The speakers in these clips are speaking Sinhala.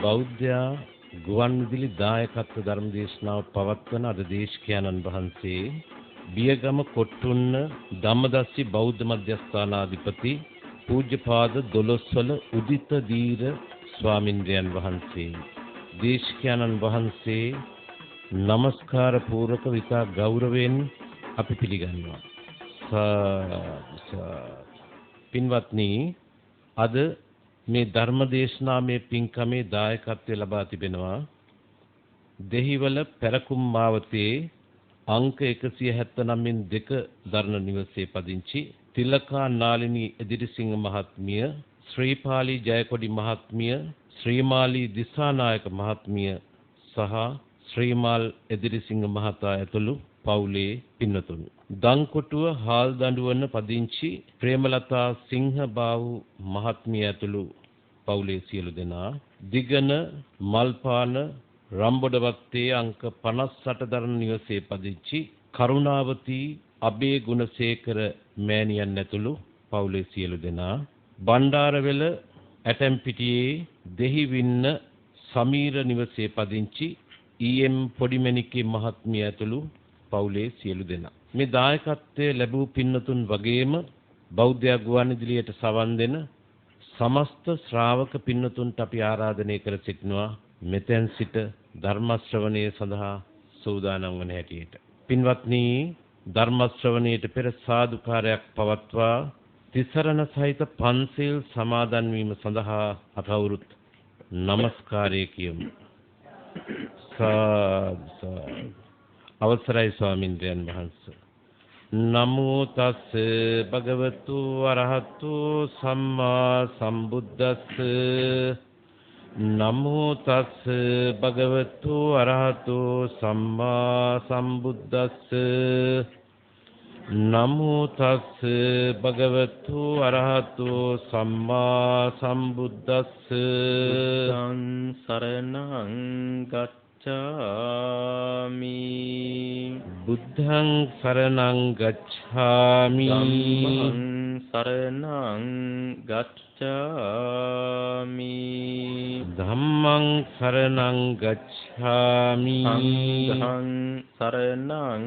බෞද්ධ ගුවන්විදුලි දායකත්ව ධර්ම දේශනාව පවත්වන අද දේශකයන්න් වහන්සේ බියගම කොට්ටුන්න ධම්මදස්සි බෞද්ධ මධ්‍යස්ථානාධිපති පූජ්‍යපාද දොළොස්වල උදිත දීර ස්වාමින්ද්‍රයන් වහන්සේ දේශකයන්න් වහන්සේ නමස්කාර පූර්වක විතා ගෞරවයෙන් අපි පිළිගන්නවා. පින්වත්නි, අද මේ ධර්ම දේශනාවේ පින්කමේ දායකත්වය ලබා තිබෙනවා දෙහිවල පෙරකුම් මාවතේ අංක 179 2 දරණ නිවසේ පදිංචි තිලකා නාලිනී එදිරිසිංහ මහත්මිය, ශ්‍රීපාලි ජයකොඩි මහත්මිය, ශ්‍රීමාලි දිසානායක මහත්මිය සහ ශ්‍රීමාල් එදිරිසිංහ මහතා ඇතුළු පවුලේ පින්වතුන්. දංකොටුව හාල්දඬුවන පදිංචි ප්‍රේමලතා සිංහබාහු මහත්මිය ඇතුළු පවුලේ සියලු දෙනා, දිගන මල්පාන රම්බොඩවත්තේ අංක 58 දරණ නිවසේ පදිංචි කරුණාවති අබේ ගුණසේකර මෑණියන් ඇතුළු පවුලේ සියලු දෙනා, බණ්ඩාරවෙල ඇටම්පිටියේ දෙහිවින්න සමීර නිවසේ පදිංචි ඊ.එම්. පොඩිමැණිකේ මහත්මිය ඇතුළු පවුලේ සියලු දෙනා. මේ දායකත්වයේ ලැබූ පින්නතුන් වගේම බෞද්ධ ගුවන්විදුලියට සවන් දෙන සමස්ත ශ්‍රාවක පින්නතුන්ට අපි ආරාධනය කර සිටිනවා මෙතෙන් සිට ධර්ම ශ්‍රවණය සඳහා සූදානම් වන හැටියට. පින්වත්නි, ධර්ම ශ්‍රවණයට පෙර සාදුකාරයක් පවත්වා තිසරණ සහිත පන්සිල් සමාදන් වීම සඳහා අපවුරුත් নমස්කාරය කියමු. අවසරයි ස්වාමින්ද්‍රයන් වහන්සේ. නමෝ තස් භගවතු අරහතු සම්මා සම්බුද්දස්ස. නමෝ තස් භගවතු අරහතු සම්මා සම්බුද්දස්ස. නමෝ තස් භගවතු අරහතු සම්මා සම්බුද්දස්ස. සරණං ගච්ඡාමි. බුද්ධං සරණං ගච්ඡාමි. ධම්මං සරණං ගච්ඡාමි. ධම්මං සරණං ගච්ඡාමි. සංඝං සරණං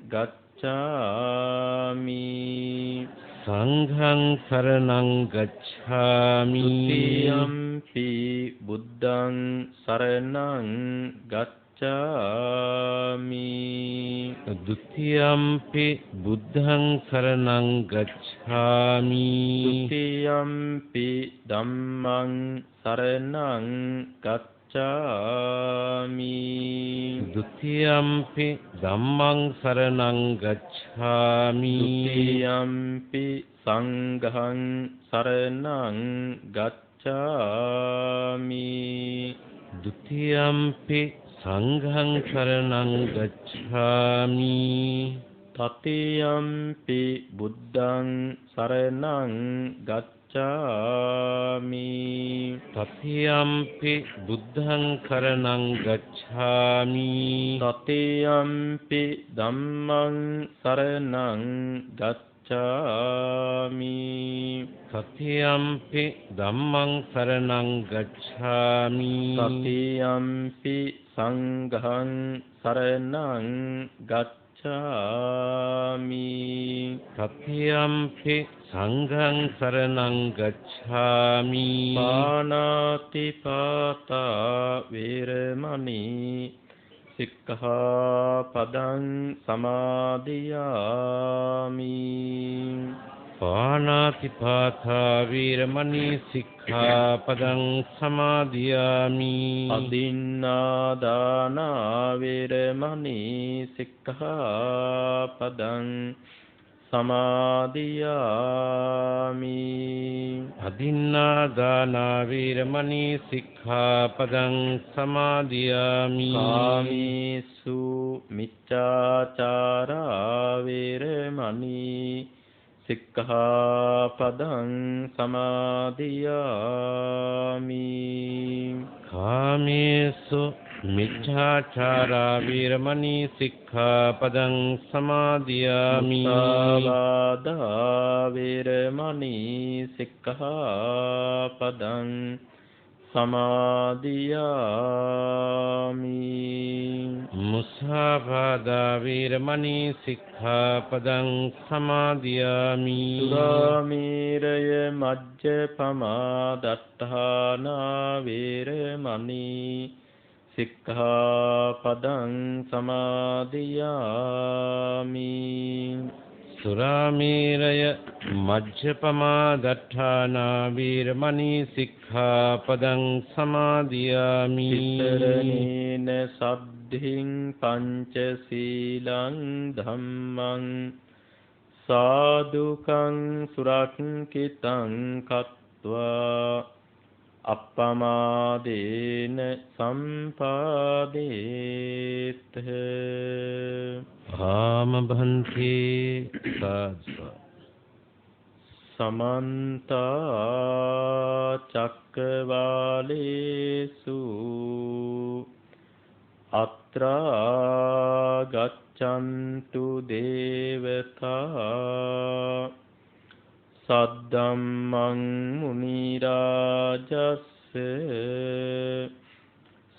ගච්ඡාමි. සංඝං සරණං ගච්ඡාමි. ဒ ුතියම්පි බුද්ධං සරණං ගච්ඡාමි. ဒ ුතියම්පි බුද්ධං සරණං ගච්ඡාමි. ဒ ුතියම්පි ධම්මං සරණං ගච්ඡාමි. ဒ ුතියම්පි ධම්මං සරණං ගච්ඡාමි. ဒ ුතියම්පි සංඝං සරණං ගච්ඡාමි. ဒ ුතියම්පි සංඝං සරණං ගච්ඡාමි. තතියම්පි බුද්ධං සරණං ගච්ඡාමි. තතියම්පි බුද්ධං සරණං ගච්ඡාමි. තතියම්පි ධම්මං සරණං ගච්ඡාමි. තතියම්පි ධම්මං සරණං ගච්ඡාමි. තතියම්පි සංඝං සරණං ගච්ඡාමි. තතියම්පි සංඝං සරණං ගච්ඡාමි. පාණාති පාතා වේරමණී සික්ඛාපදං සමාදියාමි. පාණාති පාතා වේරමණී සික්ඛාපදං සමාදියාමි. අදින්නාදාන වේරමණී සික්ඛාපදං සමාදියාමි. අදින්නාදාන වේරමණී සික්ඛාපදං සමාදියාමි. කාමීසු මිච්ඡාචාරා වේරමණී සික්ඛාපදං සමාදියාමි. කාමේසු මිච්ඡාචාරා වේරමණී සික්ඛාපදං සමාදියාමි. මුසාවාදා වේරමණී සික්ඛාපදං සමාදියාමි. මුසාවාදා වීරමණී සික්ඛාපදං සමාදියාමි. සුරාමේරය මජ්ජපමා දත්තානා වීරමණී සික්ඛාපදං සමාදියාමි. සුරාමේරය මජ්ජපමා දත්තානා වීරමණී සික්ඛාපදං සමාදියාමි. ඉතරණේන සද්ධින් පංචශීලං ධම්මං සාදුකං සුරක්ඛිතං කତ୍වා අප්පමාදේන සම්පාදේත. ආමභන්තේ සාදු. සමන්ත චක්කවාලේසු අත්‍රා ගච්ඡන්තු දේවතා සද්දම්මං මුනි රාජස්ස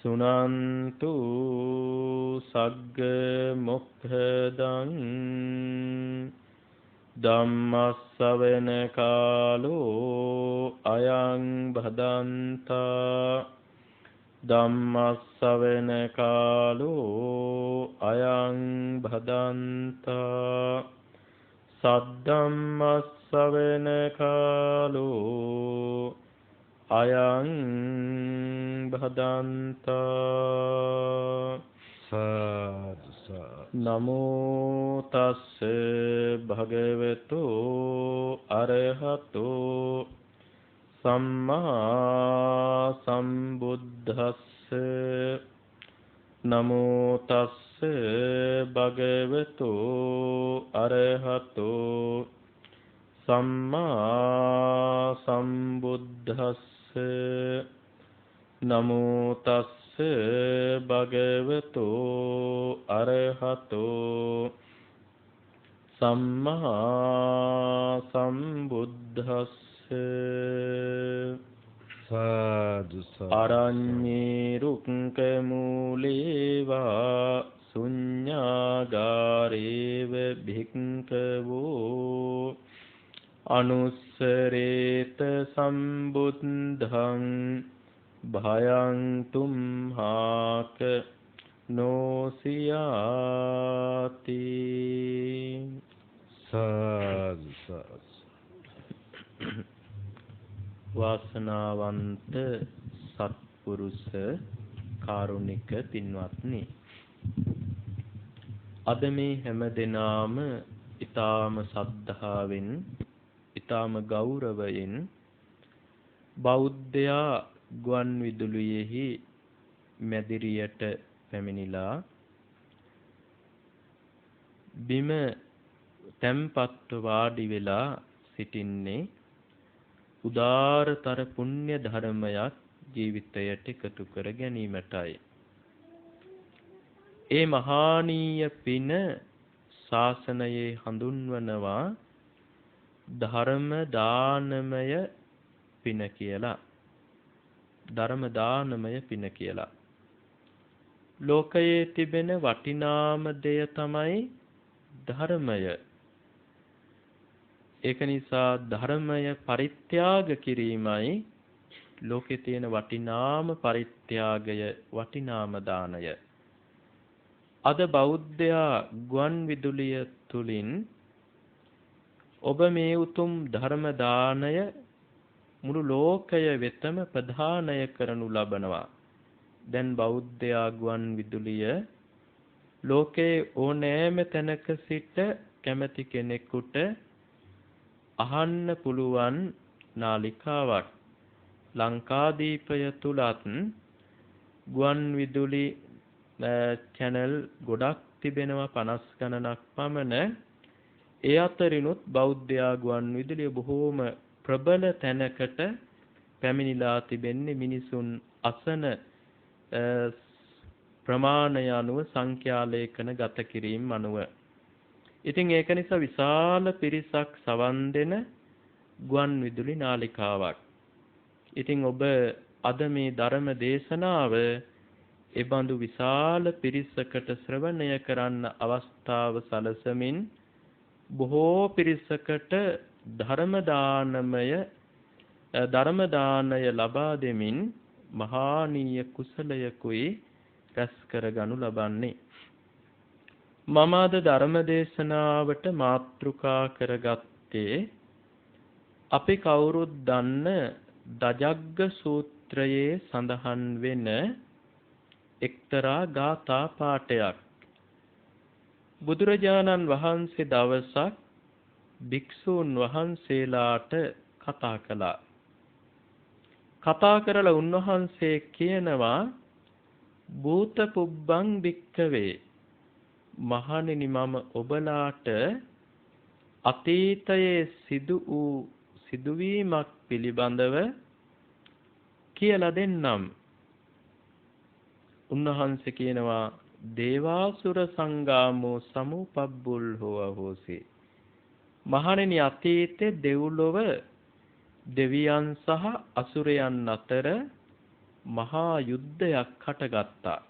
සුනන්තු සග්ග මොක්ඛදං ධම්මස්සවන කාලෝ අයං භදන්තා ධම්මස්සවන කාලෝ අයං භදන්තා සද්ධම්මස්සවන කාලෝ අයං භදන්තා. නමෝ තස්ස භගවතු අරහතෝ සම්මා සම්බුද්දස්ස. නමෝ තස්ස භගවතු අරහතෝ සම්මා සම්බුද්දස්ස. නමෝ තස්ස භගවතු අරහතෝ සම්මා සම්බුද්දස්ස. සාදු. අරඤ්ඤේ රුක්ඛ මූලේවා ශුඤ්ඤාගාරේව භික්ඛවෝ අනුස්සරේත සම්බුද්ධං භයං තුම්හාක නොසියාති. සාදු. වාසනාවන්ත සත්පුරුෂ කාරුණික පින්වත්නි, අද මේ හැම දෙනාම ඊ타ම සද්ධාවෙන් ඊ타ම ගෞරවයෙන් බෞද්ධයා ගුවන් විදුලියෙහි මැදිරියට පැමිණිලා බිම තැම්පත්ව වාඩි වෙලා සිටින්නේ උදාරතර පුණ්‍ය ධර්මයක් ජීවිතයට එකතු කර ගැනීමටයි. ඒ මහානීය පින ශාසනයේ හඳුන්වනවා ධර්ම දානමය පින කියලා. ධර්ම දානමය පින කියලා. ලෝකයේ තිබෙන වටිනාම දෙය තමයි ධර්මය. ඒක නිසා ධර්මය පරිත්‍යාග කිරීමයි ලෝකේ තියෙන වටිනාම පරිත්‍යාගය, වටිනාම දානය. අද බෞද්ධයා ගුවන් විදුලිය තුලින් ඔබ මේ උතුම් ධර්ම දානය මුළු ලෝකය වෙතම ප්‍රදානය කරනු ලබනවා. දැන් බෞද්ධයා ගුවන් විදුලිය ලෝකේ ඕනෑම තැනක සිට කැමති කෙනෙකුට අහන්න පුළුවන් නාලිකාවක්. ලංකාදීපය තුලත් ගුවන් විදුලි channel ගොඩක් තිබෙනවා, 50 ගණනක් පමණ. ඒ අතරිනුත් බෞද්ධයා ගුවන් විදුලිය බොහෝම ප්‍රබල තැනකට පැමිණිලා තිබෙන්නේ මිනිසුන් අසන ප්‍රමාණය අනුව, සංඛ්‍යාලේඛන ගත කිරීම අනුව. ඉතින් ඒක නිසා විශාල පිරිසක් සවන් දෙන ගුවන් විදුලි නාලිකාවක්. ඉතින් ඔබ අද මේ ධර්ම දේශනාව එබඳු විශාල පිරිසකට ශ්‍රවණය කරන්න අවස්ථාව සලසමින් බොහෝ පිරිසකට ධර්ම දානය ලබා දෙමින් මහානීය කුසලයකුයි රැස් කරගනු ලබන්නේ. මම අද ධර්ම දේශනාවට මාතෘකා කරගත්තේ අපි කවුරුත් දන්න දජග්ග සූත්‍රයේ සඳහන් වෙන එක්තරා ගාථා පාඨයක්. බුදුරජාණන් වහන්සේ දවසක් භික්ෂූන් වහන්සේලාට කතා කළා. කතා කරලා උන්වහන්සේ කියනවා භූත පුබ්බං භික්ඛවේ මහණෙනි මම ඔබලාට අතීතයේ සිදු වූ සිදුවීමක් පිළිබඳව කියලා දෙන්නම්. උන්වහන්සේ කියනවා දේවාසුර සංගාමෝ සමුපබ්බුල්හෝ හෝසි. මහණෙනි අතීතයේ දෙව්ලොව දෙවියන් සහ අසුරයන් අතර මහා යුද්ධයක් හටගත්තා.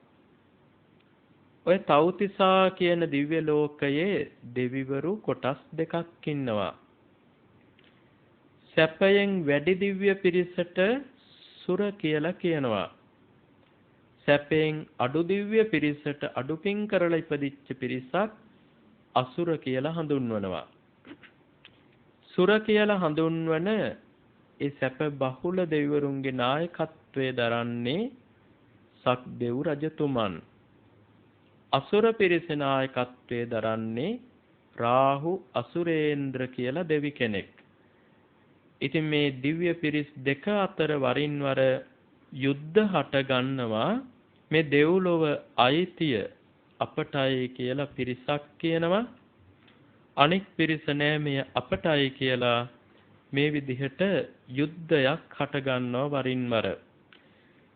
ඔය තව්තිසා කියන දිව්‍ය ලෝකයේ දෙවිවරු කොටස් දෙකක් ඉන්නවා. සැපයෙන් වැඩි දිව්‍ය පිරිසට සුර කියලා කියනවා. සැපයෙන් අඩු දිව්‍ය පිරිසට අඩුපින් කරලා ඉපදිච්ච පිරිසක් අසුර කියලා හඳුන්වනවා. සුර කියලා හඳුන්වන ඒ සැප බහුල දෙවිවරුන්ගේ නායකත්වයේ දරන්නේ සක්දෙව් රජතුමන්. අසුර පිරිස නායකත්වයේ දරන්නේ රාහු අසුරේන්ද්‍ර කියලා දෙවි කෙනෙක්. ඉතින් මේ දිව්‍ය පිරිස් දෙක අතර වරින් වර යුද්ධ හට ගන්නවා. මේ දෙව්ලොව අයිතිය අපටයි කියලා පිරිසක් කියනවා. අනික් පිරිස නෑ මේ අපටයි කියලා මේ විදිහට යුද්ධයක් හට ගන්නවා වරින් වර.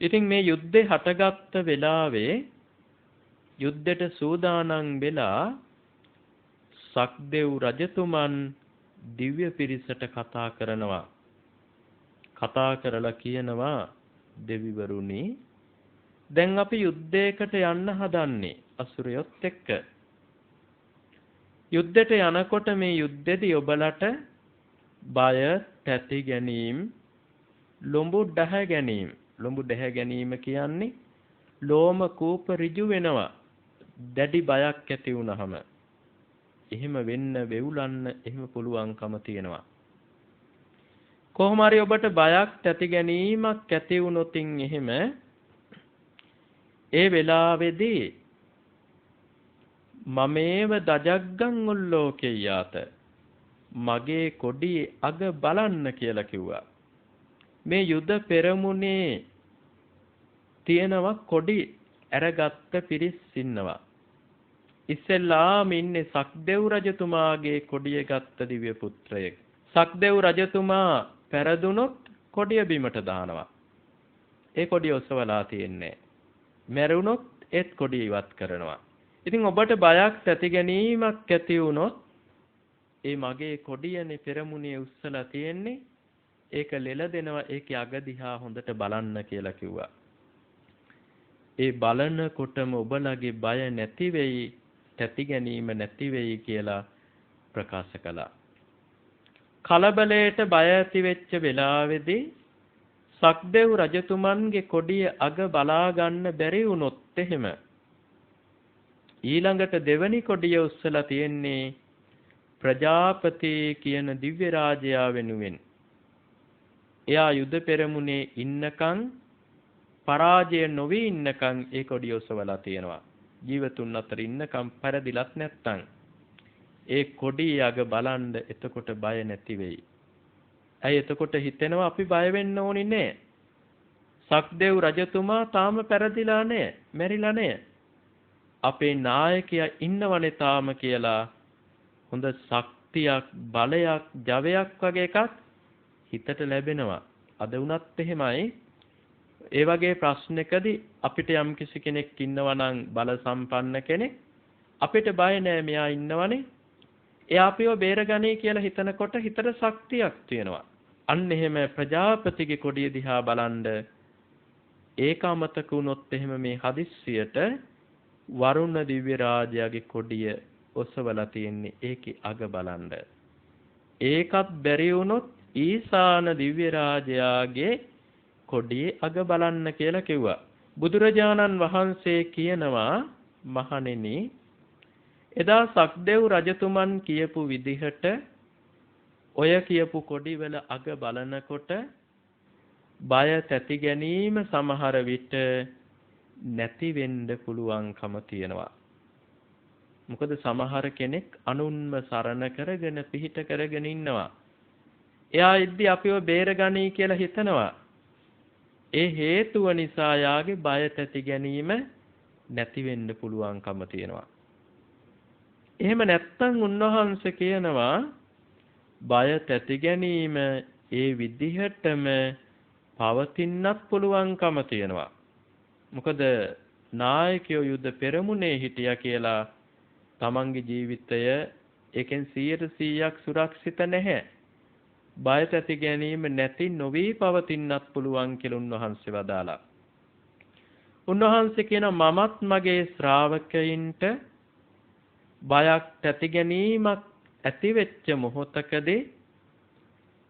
ඉතින් මේ යුද්ධේ හටගත්ත වෙලාවේ යුද්ධයට සූදානම් වෙලා සක්දෙව් රජතුමන් දිව්‍ය පිරිසට කතා කරනවා. කතා කරලා කියනවා දෙවිවරුනි දැන් අපි යුද්ධයකට යන්න හදන්නේ අසුරයොත් එක්ක. යුද්ධයට යනකොට මේ යුද්ධෙදී ඔබලට බය, තැති ගැනීම, ලොඹු ඩහ ගැනීම. ලොඹු ඩහ ගැනීම කියන්නේ ලෝම කූප ඍජු වෙනවා. දැඩි බයක් ඇති වුනහම. එහෙම වෙන්න වෙවුලන්න එහෙම පුළුවන්කම තියෙනවා. කොහොම හරි ඔබට බයක්, තැති ගැනීමක් ඇති වුණොතින් එහෙම ඒ වෙලාවේදී මමේව දජග්ගං උල්ලෝකෙය්‍යාත මගේ කොඩියේ අග බලන්න කියලා කිව්වා. මේ යුද පෙරමුණේ තියෙනවා කොඩි අරගත්ත පිරිස් ඉන්නවා. ඉස්සෙල්ලාම ඉන්නේ සක්දෙව් රජතුමාගේ කොඩිය ගත්ත දිව්‍ය පුත්‍රයෙක්. සක්දෙව් රජතුමා පෙරදුනොත් කොඩිය බිමට දානවා. ඒ කොඩිය ඔසවලා තියෙන්නේ. මැරුණොත් ඒත් කොඩිය ඉවත් කරනවා. ඉතින් ඔබට බයක්, තැති ගැනීමක් ඇති වුණොත් ඒ මගේ කොඩියනේ පෙරමුණේ උස්සලා තියෙන්නේ. ඒක ලෙල දෙනවා. ඒකේ අග දිහා හොඳට බලන්න කියලා කිව්වා. ඒ බලනකොටම ඔබලගේ බය නැති වෙයි, තැති ගැනීම නැති වෙයි කියලා ප්‍රකාශ කළා. කලබලයට බය ඇති වෙච්ච වෙලාවේදී සක්දෙව් රජතුමන්ගේ කොඩිය අග බලා ගන්න බැරි වුණොත් එහෙම ඊළඟට දෙවනි කොඩිය උස්සලා තියෙන්නේ ප්‍රජාපති කියන දිව්‍ය රාජයා වෙනුවෙන්. එයා යුද පෙරමුණේ ඉන්නකන් පරාජය නොවි ඉන්නකන් ඒ කොඩිය ඔසවලා තියෙනවා. ජීවතුන් අතර ඉන්නකම් පරදිලත් නැත්තම් ඒ කොඩිය අග බලන්න එතකොට බය නැති වෙයි. ඇයි එතකොට හිතෙනවා අපි බය වෙන්න ඕනි නෑ. සක්දෙව් රජතුමා තාම පරදිලා නෑ, මැරිලා නෑ. අපේ නායකයා ඉන්නවනේ තාම කියලා හොඳ ශක්තියක්, බලයක්, ජවයක් වගේ එකක් හිතට ලැබෙනවා. අද වුණත් එහෙමයි. ඒ වගේ ප්‍රශ්නකදී අපිට යම් කිසි කෙනෙක් ඉන්නවා නම් බල සම්පන්න කෙනෙක් අපිට බය නෑ මෙයා ඉන්නවනේ. එයා අපිව බේරගන්නේ කියලා හිතනකොට හිතට ශක්තියක් තියෙනවා. අන්න එහෙම ප්‍රජාපතිගේ කොඩිය දිහා බලන්ද ඒක අමතක වුණොත් එහෙම මේ හදිස්සියට වරුණ දිව්‍ය රාජයාගේ කොඩිය ඔසවලා තියෙන්නේ ඒකේ අග බලන්න. ඒකත් බැරි වුණොත් ඊසාන දිව්‍ය රාජයාගේ කොඩියේ අග බලන්න කියලා කිව්වා. බුදුරජාණන් වහන්සේ කියනවා මහණෙනි එදා සක්දෙව් රජතුමන් කියපු විදිහට ඔය කියපු කොඩිවල අග බලනකොට බය තැති ගැනීම සමහර විට නැති වෙන්න පුළුවන්කම තියෙනවා. මොකද සමහර කෙනෙක් අනුන්ව සරණ කරගෙන පිහිට කරගෙන ඉන්නවා. එයා ඉද්දි අපිව බේරගනී කියලා හිතනවා. ඒ හේතුව නිසා යාගේ බය තැති ගැනීම නැති වෙන්න පුළුවන්කම තියෙනවා. එහෙම නැත්තම් උන්වහන්සේ කියනවා බය තැති ගැනීම ඒ විදිහටම පවතින්නත් පුළුවන්කම තියෙනවා. මොකද නායකයෝ යුද්ධ පෙරමුණේ හිටියා කියලා තමන්ගේ ජීවිතය ඒකෙන් 100%ක් සුරක්ෂිත නැහැ. බය තැති ගැනීම නැති නොවි පවතින්නත් පුළුවන් කියලා උන්වහන්සේ වදාලා. උන්වහන්සේ කියන මමත් මගේ ශ්‍රාවකයින්ට බයක් තැති ගැනීමක් ඇති වෙච්ච මොහොතකදී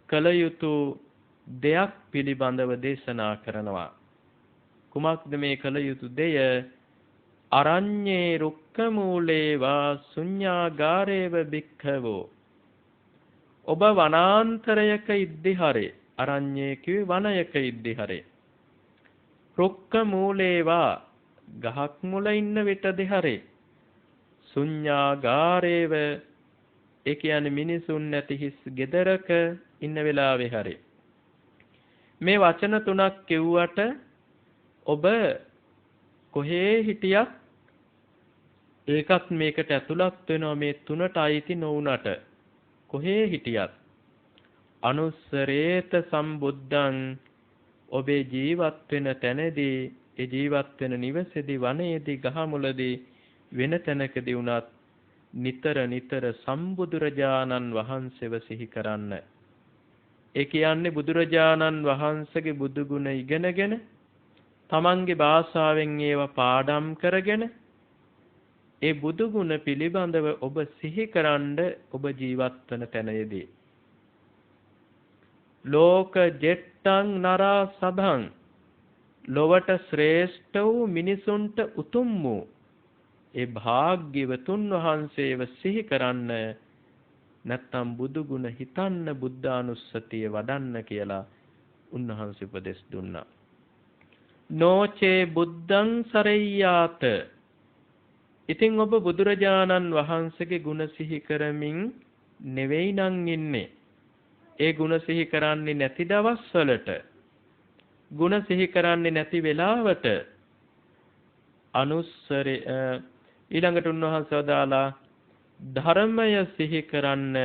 කල යුතු දෙයක් පිළිබඳව දේශනා කරනවා. කුමක්ද මේ කල යුතු දෙය? අරඤ්ඤේ රුක්ඛ මූලේ වා ශුඤ්ඤාගාරේව භික්ඛවෝ. ඔබ වනාන්තරයක ඉද්දි හරේ. අරඤ්ඤේ කිව්වේ වනයක ඉද්දි හරේ. රුක්ඛ මූලේ වා ගහක් මුල ඉන්න විටදී හරේ. ශුඤ්ඤාගාරේව ඒ කියන්නේ මිනිසුන් නැති හිස් ගෙදරක ඉන්න වෙලාවේ හරේ. මේ වචන තුනක් කිව්වට ඔබ කොහේ හිටියත් ඒකත් මේකට ඇතුළත් වෙනවා. මේ තුනට අයිති නොවුනට කොහේ හිටියත් අනුස්සරේත සම්බුද්ධං ඔබේ ජීවත් වෙන තැනදී ඒ ජීවත් වෙන නිවසේදී වනයේදී ගහමුලදී වෙන තැනකදී වුණත් නිතර නිතර සම්බුදුරජාණන් වහන්සේව සිහි කරන්න. ඒ කියන්නේ බුදුරජාණන් වහන්සේගේ බුදු ගුණ ඉගෙනගෙන තමන්ගේ භාෂාවෙන් ඒවා පාඩම් කරගෙන ඒ බුදු ගුණ පිළිබඳව ඔබ සිහි කරන්ඩ ඔබ ජීවත් වන තැනදී ලෝක ජෙට්ටං නරා සභං ලොවට ශ්‍රේෂ්ඨ වූ මිනිසුන්ට උතුම් වූ ඒ භාග්‍යවතුන් වහන්සේව සිහි කරන්න. නැත්තම් බුදු ගුණ හිතන්න බුද්ධානුස්සතිය වඩන්න කියලා උන්වහන්සේ උපදෙස් දුන්නා. නෝචේ බුද්ධං සරෙය්‍යාත. ඉතින් ඔබ බුදුරජාණන් වහන්සේගේ ගුණ සිහි කරමින් නෙවෙයි නං ඉන්නේ. ඒ ගුණ සිහි කරන්නේ නැති දවස්වලට, ගුණ සිහි කරන්නේ නැති වෙලාවට අනුස්සරේ ඊළඟට උන්වහන්සේ වදාලා ධර්මය සිහි කරන්න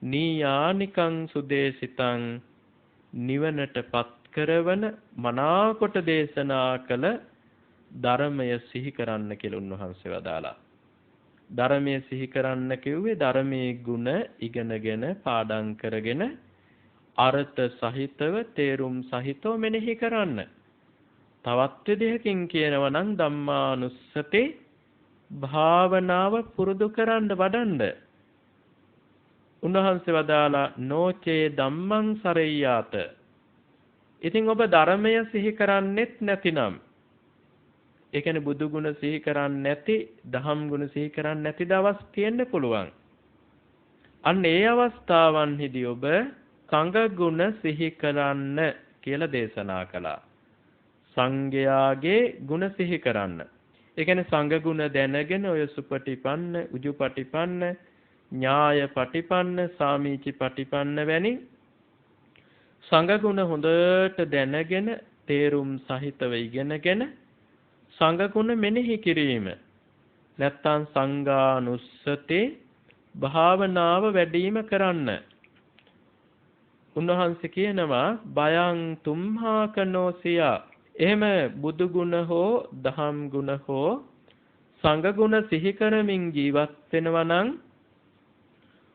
නීයානිකං සුදේශිතං නිවනටපත් කරවන මනාකොට දේශනා කළ ධර්මය සිහි කරන්න කියලා උන්වහන්සේ වදාලා. ධර්මය සිහි කරන්න කිව්වේ ධර්මයේ ගුණ ඉගෙනගෙන පාඩම් කරගෙන අර්ථ සහිතව තේරුම් සහිතව මෙනෙහි කරන්න. තවත් විදිහකින් කියනවා නම් ධම්මානුස්සති භාවනාව පුරුදු කරන්න වඩන්න. උන්වහන්සේ වදාලා නෝචේ ධම්මං සරෙය්‍යාත. ඉතින් ඔබ ධර්මය සිහි කරන්නේත් නැතිනම්, ඒ කියන්නේ බුදු ගුණ සිහි කරන්නේ නැති, දහම් ගුණ සිහි කරන්නේ නැති දවස් තියෙන්න පුළුවන්. අන්න ඒ අවස්ථාවන්හිදී ඔබ සංඝ ගුණ සිහි කරන්න කියලා දේශනා කළා. සංඝයාගේ ගුණ සිහි කරන්න. ඒ කියන්නේ සංඝ ගුණ දැනගෙන ඔය සුපටිපන්න, උජුපටිපන්න, ඥායපටිපන්න, සාමීචිපටිපන්න වැනි සංඝ ගුණ හොඳට දැනගෙන තේරුම් සහිතව ඉගෙනගෙන සංඝ ගුණ මෙනෙහි කිරීම. නැත්තම් සංඝානුස්සතේ භාවනාව වැඩිම කරන්න. උන්වහන්සේ කියනවා බයං තුම්හාකනෝසියා. එහෙම බුදු ගුණ හෝ දහම් ගුණ හෝ සංඝ ගුණ සිහි කරමින් ජීවත් වෙනවා නම්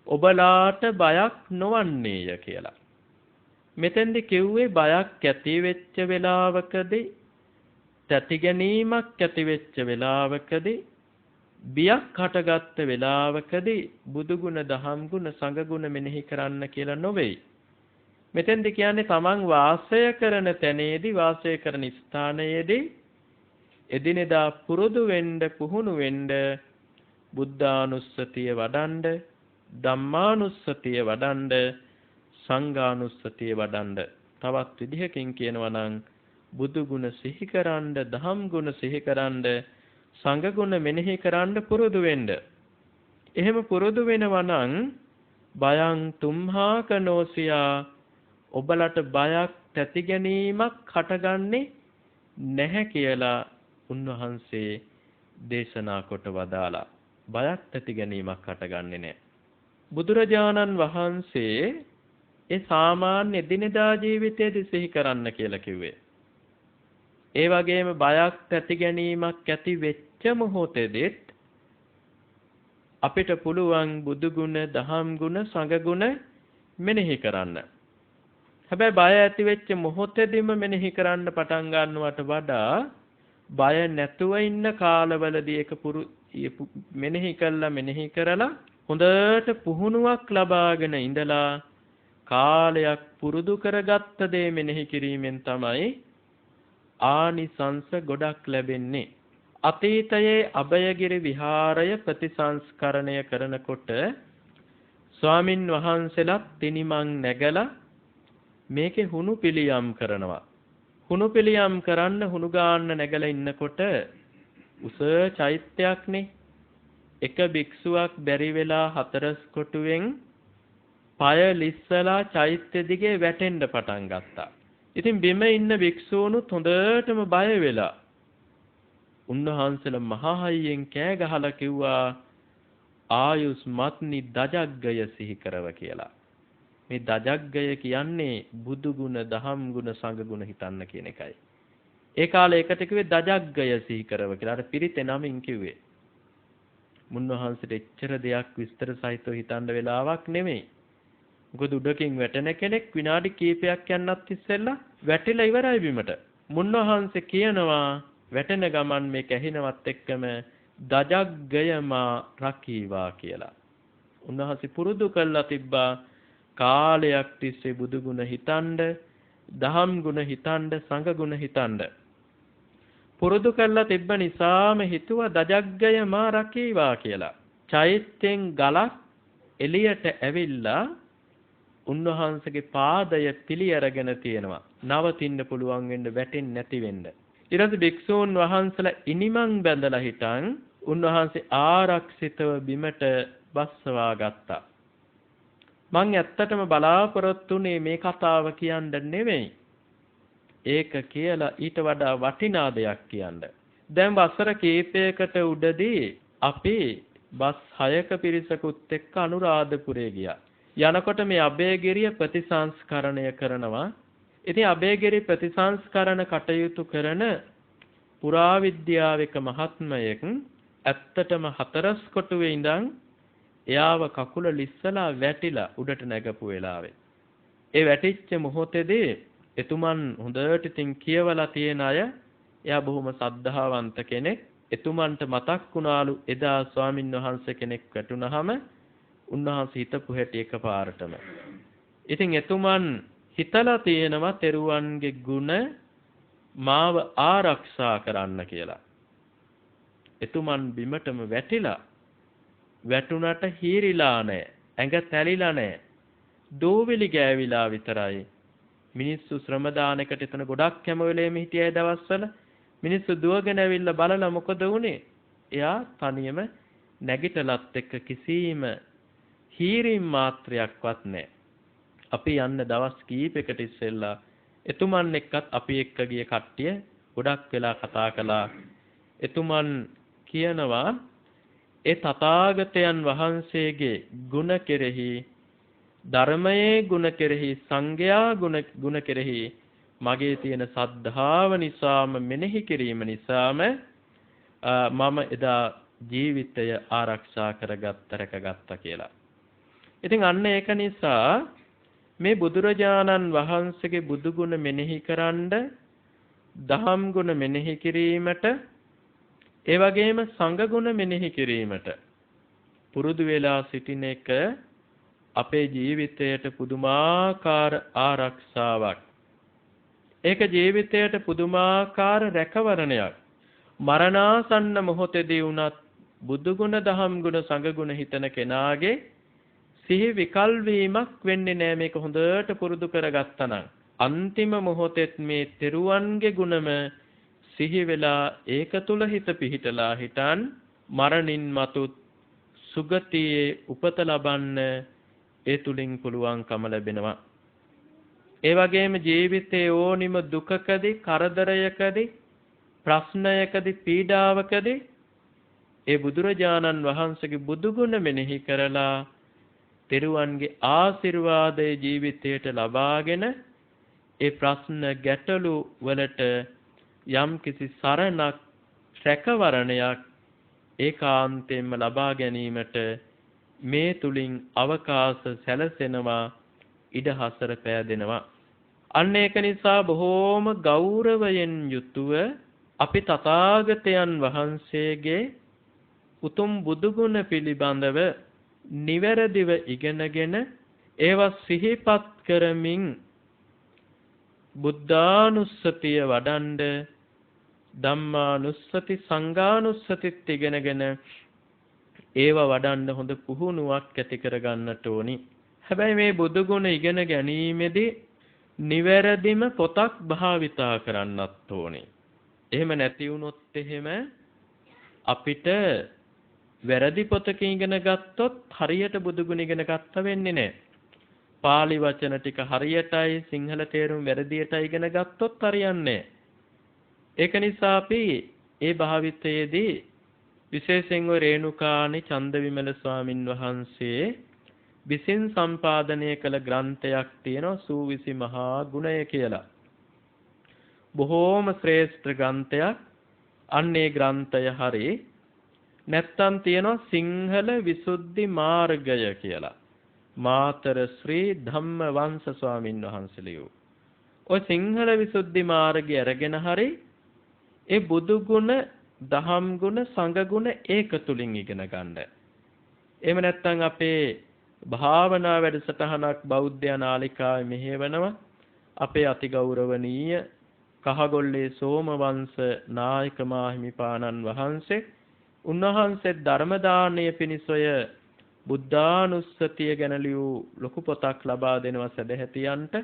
ඔබලාට බයක් නොවන්නේය කියලා. මෙතෙන්දි කිව්වේ බයක් ඇති වෙච්ච වෙලාවකදී, තැති ගැනීමක් ඇති වෙච්ච වෙලාවකදී, බියක් හටගත්ත වෙලාවකදී බුදුගුණ, දහම්ගුණ, සංඝගුණ මෙනෙහි කරන්න කියලා නොවේයි. මෙතෙන්දි කියන්නේ තමන් වාසය කරන තැනේදී, වාසය කරන ස්ථානයේදී එදිනෙදා පුරුදු වෙන්න, පුහුණු වෙන්න බුද්ධානුස්සතිය වඩන්න, ධම්මානුස්සතිය වඩන්න, සංඝානුස්සතිය වඩන්න. තවත් විදිහකින් කියනවා නම් බුදු ගුණ සිහි කරන්න, දහම් ගුණ සිහි කරන්න, සංඝ ගුණ මෙනෙහි කරන්න පුරුදු වෙන්න. එහෙම පුරුදු වෙනවා නම් බයං තුම්හා කනෝසියා, ඔබලට බයක්, තැති ගැනීමක් හටගන්නේ නැහැ කියලා උන්වහන්සේ දේශනා කොට වදාලා. බයක්, තැති ගැනීමක් හටගන්නේ නැහැ. බුදුරජාණන් වහන්සේ ඒ සාමාන්‍ය දිනදා ජීවිතයේදී සිහි කරන්න කියලා කිව්වේ. ඒ වගේම බයක්, තැති ගැනීමක් ඇති වෙච්ච මොහොතේදීත් අපිට පුළුවන් බුදු ගුණ, දහම් ගුණ, සංඝ ගුණ මෙනෙහි කරන්න. හැබැයි බය ඇති වෙච්ච මොහොතේදීම මෙනෙහි කරන්න පටන් ගන්නවට වඩා බය නැතුව ඉන්න කාලවලදී ඒක මෙනෙහි කරලා හොඳට පුහුණුවක් ලබාගෙන ඉඳලා කාලයක් පුරුදු කරගත්ත දේ මෙනෙහි කිරීමෙන් තමයි ආනිසංස ගොඩක් ලැබෙන්නේ. අතීතයේ අභයගිරි විහාරය ප්‍රතිසංස්කරණය කරනකොට ස්වාමින් වහන්සේලා තිනිමන් නැගලා මේකේ හුණු පිළියම් කරනවා. හුණු පිළියම් කරන්න හුණු ගාන්න නැගලා ඉන්නකොට උස චෛත්‍යයක්නේ. එක භික්ෂුවක් බැරි වෙලා හතරස් කොටුවෙන් පය ලිස්සලා චෛත්‍ය දිගේ වැටෙන්න පටන් ගත්තා. ඉතින් බිම ඉන්න භික්ෂූනුත් හොඳටම බය වෙලා උන්වහන්සේලා මහා හයියෙන් කෑ ගහලා කිව්වා ආයුස්මත්නි දජග්ගය සිහි කරව කියලා. මේ දජග්ගය කියන්නේ බුදු ගුණ, දහම් ගුණ, සංඝ ගුණ හිතන්න කියන එකයි. ඒ කාලේ එකට කිව්වේ දජග්ගය සිහි කරව කියලා. අර පිරිතේ නමින් කිව්වේ. මුන්නහන්සේට එච්චර දෙයක් විස්තර සහිතව හිතන්න වෙලාවක් නෙමෙයි. මොකද උඩකින් වැටෙන කෙනෙක් විනාඩි කීපයක් යන්නත් ඉස්සෙල්ලා වැටිලා ඉවරයි බිමට. මුන්නහන්සේ කියනවා වැටෙන ගමන් මේක ඇහිනවත් එක්කම දජග්ගයමා රකීවා කියලා. උන්වහන්සේ පුරුදු කළා තිබ්බා කාලයක් තිස්සේ බුදු ගුණ හිතන්න, දහම් ගුණ හිතන්න, සංඝ ගුණ හිතන්න. පුරුදු කළා තිබ්බ නිසාම හිතුවා දජග්ගයමා රකීවා කියලා. චෛත්‍යෙන් ගලක් එළියට ඇවිල්ලා උන්වහන්සේගේ පාදය පිළි අරගෙන තියෙනවා. නවතින්න පුළුවන් වෙන්න, වැටෙන්නේ නැති වෙන්න. ඊට භික්ෂූන් වහන්සේලා ඉනිමන් බැඳලා හිටන් උන්වහන්සේ ආරක්ෂිතව බිමට බස්සවා ගත්තා. මං ඇත්තටම බලාපොරොත්තුනේ මේ කතාව කියන්න නෙවෙයි. ඒක කියලා ඊට වඩා වටිනා දෙයක් කියන්න. දැන් වසර කීපයකට උඩදී අපි බස් 6ක පිරිසකුත් එක්ක අනුරාධපුරේ ගියා. යනකොට මේ අභයගිරිය ප්‍රතිසංස්කරණය කරනවා. ඉතින් අභයගිරි ප්‍රතිසංස්කරණ කටයුතු කරන පුරාවිද්‍යාවික මහත්මයෙක් ඇත්තටම හතරස් කොටුවේ ඉඳන් එයාව කකුල ලිස්සලා වැටිලා උඩට නැගපු වෙලාවේ. ඒ වැටිච්ච මොහොතේදී එතුමන් හොඳට ඉතින් කියවලා තියෙන අය, එයා බොහොම සද්ධාවන්ත කෙනෙක්. එතුමන්ට මතක් වුණාලු එදා ස්වාමින් වහන්සේ කෙනෙක් වැටුනහම උන්වහන්සේ හිතපු හැටි එකපාරටම. ඉතින් එතුමන් හිතලා තියෙනවා තෙරුවන්ගේ ගුණ මාව ආරක්ෂා කරන්න කියලා. එතුමන් බිමටම වැටිලා වැටුණට හීරිලා නැහැ, ඇඟ තැලිලා නැහැ, දෝවිලි ගෑවිලා විතරයි. මිනිස්සු ශ්‍රම දානකට එතන ගොඩක් හැම වෙලේම හිටියයි දවස්වල. මිනිස්සු දුවගෙන ඇවිල්ලා බලලා මොකද වුනේ? එයා තනියම නැගිටලත් එක්ක කිසිම හීරීම් මාත්‍රයක්වත් නැහැ. අපි යන්න දවස් කීපයකට ඉස්සෙල්ලා එතුමන් එක්කත් අපි එක්ක ගිය කට්ටිය ගොඩක් වෙලා කතා කළා. එතුමන් කියනවා ඒ තථාගතයන් වහන්සේගේ ගුණ කෙරෙහි, ධර්මයේ ගුණ කෙරෙහි, සංඝයා ගුණ කෙරෙහි මගේ තියෙන සද්ධාව නිසාම, මෙනෙහි කිරීම නිසාම මම එදා ජීවිතය ආරක්ෂා කරගත්ත, රැකගත්තා කියලා. ඉතින් අන්න ඒක නිසා මේ බුදුරජාණන් වහන්සේගේ බුදු ගුණ මෙනෙහි කරන්ඩ, දහම් ගුණ මෙනෙහි කිරීමට, ඒ වගේම සංඝ ගුණ මෙනෙහි කිරීමට පුරුදු වෙලා සිටින එක අපේ ජීවිතයට පුදුමාකාර ආරක්ෂාවක්. ඒක ජීවිතයට පුදුමාකාර රැකවරණයක්. මරණාසන්න මොහොතේදී වුණත් බුදු ගුණ, දහම් ගුණ, සංඝ ගුණ හිතන කෙනාගේ සිහි විකල් වීමක් වෙන්නේ නැහැ. මේක හොඳට පුරුදු කරගත්තා නම් අන්තිම මොහොතෙත් මේ තෙරුවන්ගේ ගුණම සිහි වෙලා ඒක තුල හිත පිහිටලා හිටන් මරණින් මතුත් සුගතියේ උපත ලබන්න ඒ තුලින් පුළුවන්කම ලැබෙනවා. ඒ වගේම ජීවිතයේ ඕනිම දුකකදී, කරදරයකදී, ප්‍රශ්නයකදී, පීඩාවකදී ඒ බුදුරජාණන් වහන්සේගේ බුදු ගුණ මෙනෙහි කරලා තෙරුවන්ගේ ආශිර්වාදයේ ජීවිතයට ලබාගෙන ඒ ප්‍රශ්න ගැටලු වලට යම් කිසි සරණක්, රැකවරණයක් ඒකාන්තයෙන්ම ලබා ගැනීමට මේ තුලින් අවකාශ සැලසෙනවා, ඉඩ හසර පෑදෙනවා. අන්න ඒක නිසා බොහෝම ගෞරවයෙන් යුතුව අපි තථාගතයන් වහන්සේගේ උතුම් බුදු ගුණ පිළිබඳව නිවැරදිව ඉගෙනගෙන ඒවා සිහිපත් කරමින් බුද්ධානුස්සතිය වඩන්ඩ, ධම්මානුස්සති, සංඝානුස්සතිත් ඉගෙනගෙන ඒවා වඩන්න හොඳ පුහුණුවක් ඇති කරගන්නට ඕනි. හැබැයි මේ බුදු ගුණ ඉගෙන ගැනීමේදී නිවැරදිම පොතක් භාවිතා කරන්නත් ඕනේ. එහෙම නැති වුණොත් එහෙම අපිට වැරදි පොතකින් ඉගෙන ගත්තොත් හරියට බුදු ගුණ ඉගෙන ගත්ත වෙන්නේ නැහැ. පාලි වචන ටික හරියටයි, සිංහල තේරුම් වැරදියටයි ඉගෙන ගත්තොත් හරියන්නේ නැහැ. ඒක නිසා අපි ඒ භාවිතයේදී විශේෂයෙන්ම රේණුකානි චන්දවිමල ස්වාමින් වහන්සේ විසින් සම්පාදනය කළ ග්‍රන්ථයක් තියෙනවා, සූවිසි මහා ගුණය කියලා. බොහෝම ශ්‍රේෂ්ඨ ග්‍රන්ථයක්. අන්නේ ග්‍රන්ථය හරි නැත්තම් තියෙනවා සිංහල විසුද්ධි මාර්ගය කියලා. මාතර ශ්‍රී ධම්මවංශ ස්වාමින් වහන්සේ ලියූ. ඔය සිංහල විසුද්ධි මාර්ගය අරගෙන හරි ඒ බුදු ගුණ, දහම් ගුණ, සංඝ ගුණ ඒක තුලින් ඉගෙන ගන්න. එහෙම නැත්නම් අපේ භාවනා වැඩසටහනක් බෞද්ධ නාලිකාවේ මෙහෙවනවා. අපේ අතිගෞරවනීය කහගොල්ලේ සෝමවංශ නායක මාහිමිපාණන් වහන්සේ, උන්වහන්සේ ධර්ම දානය පිණිසය බුද්ධානුස්සතිය ගැන ලියූ ලොකු පොතක් ලබා දෙනවා සදැහැතියන්ට.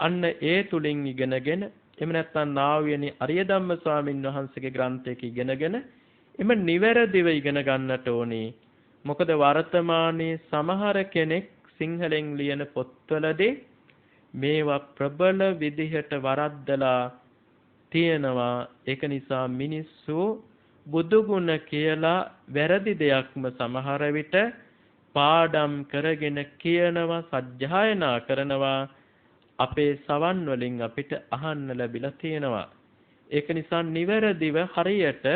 අන්න ඒ තුලින් ඉගෙනගෙන, එහෙම නැත්නම් නාවියනි අරිය ධම්ම ස්වාමින් වහන්සේගේ ග්‍රන්ථයක ඉගෙනගෙන එම නිවැරදිව ඉගෙන ගන්නට ඕනි. මොකද වර්තමානයේ සමහර කෙනෙක් සිංහලෙන් ලියන පොත්වලදී මේවා ප්‍රබල විදිහට වරද්දලා තියෙනවා. ඒක නිසා මිනිස්සු බුදු ගුණ කියලා වැරදි දෙයක්ම සමහර විට පාඩම් කරගෙන කියනවා, සජ්ජායනා කරනවා. අපේ සවන් වලින් අපිට අහන්න ලැබිලා තියෙනවා. ඒක නිසා නිවැරදිව හරියට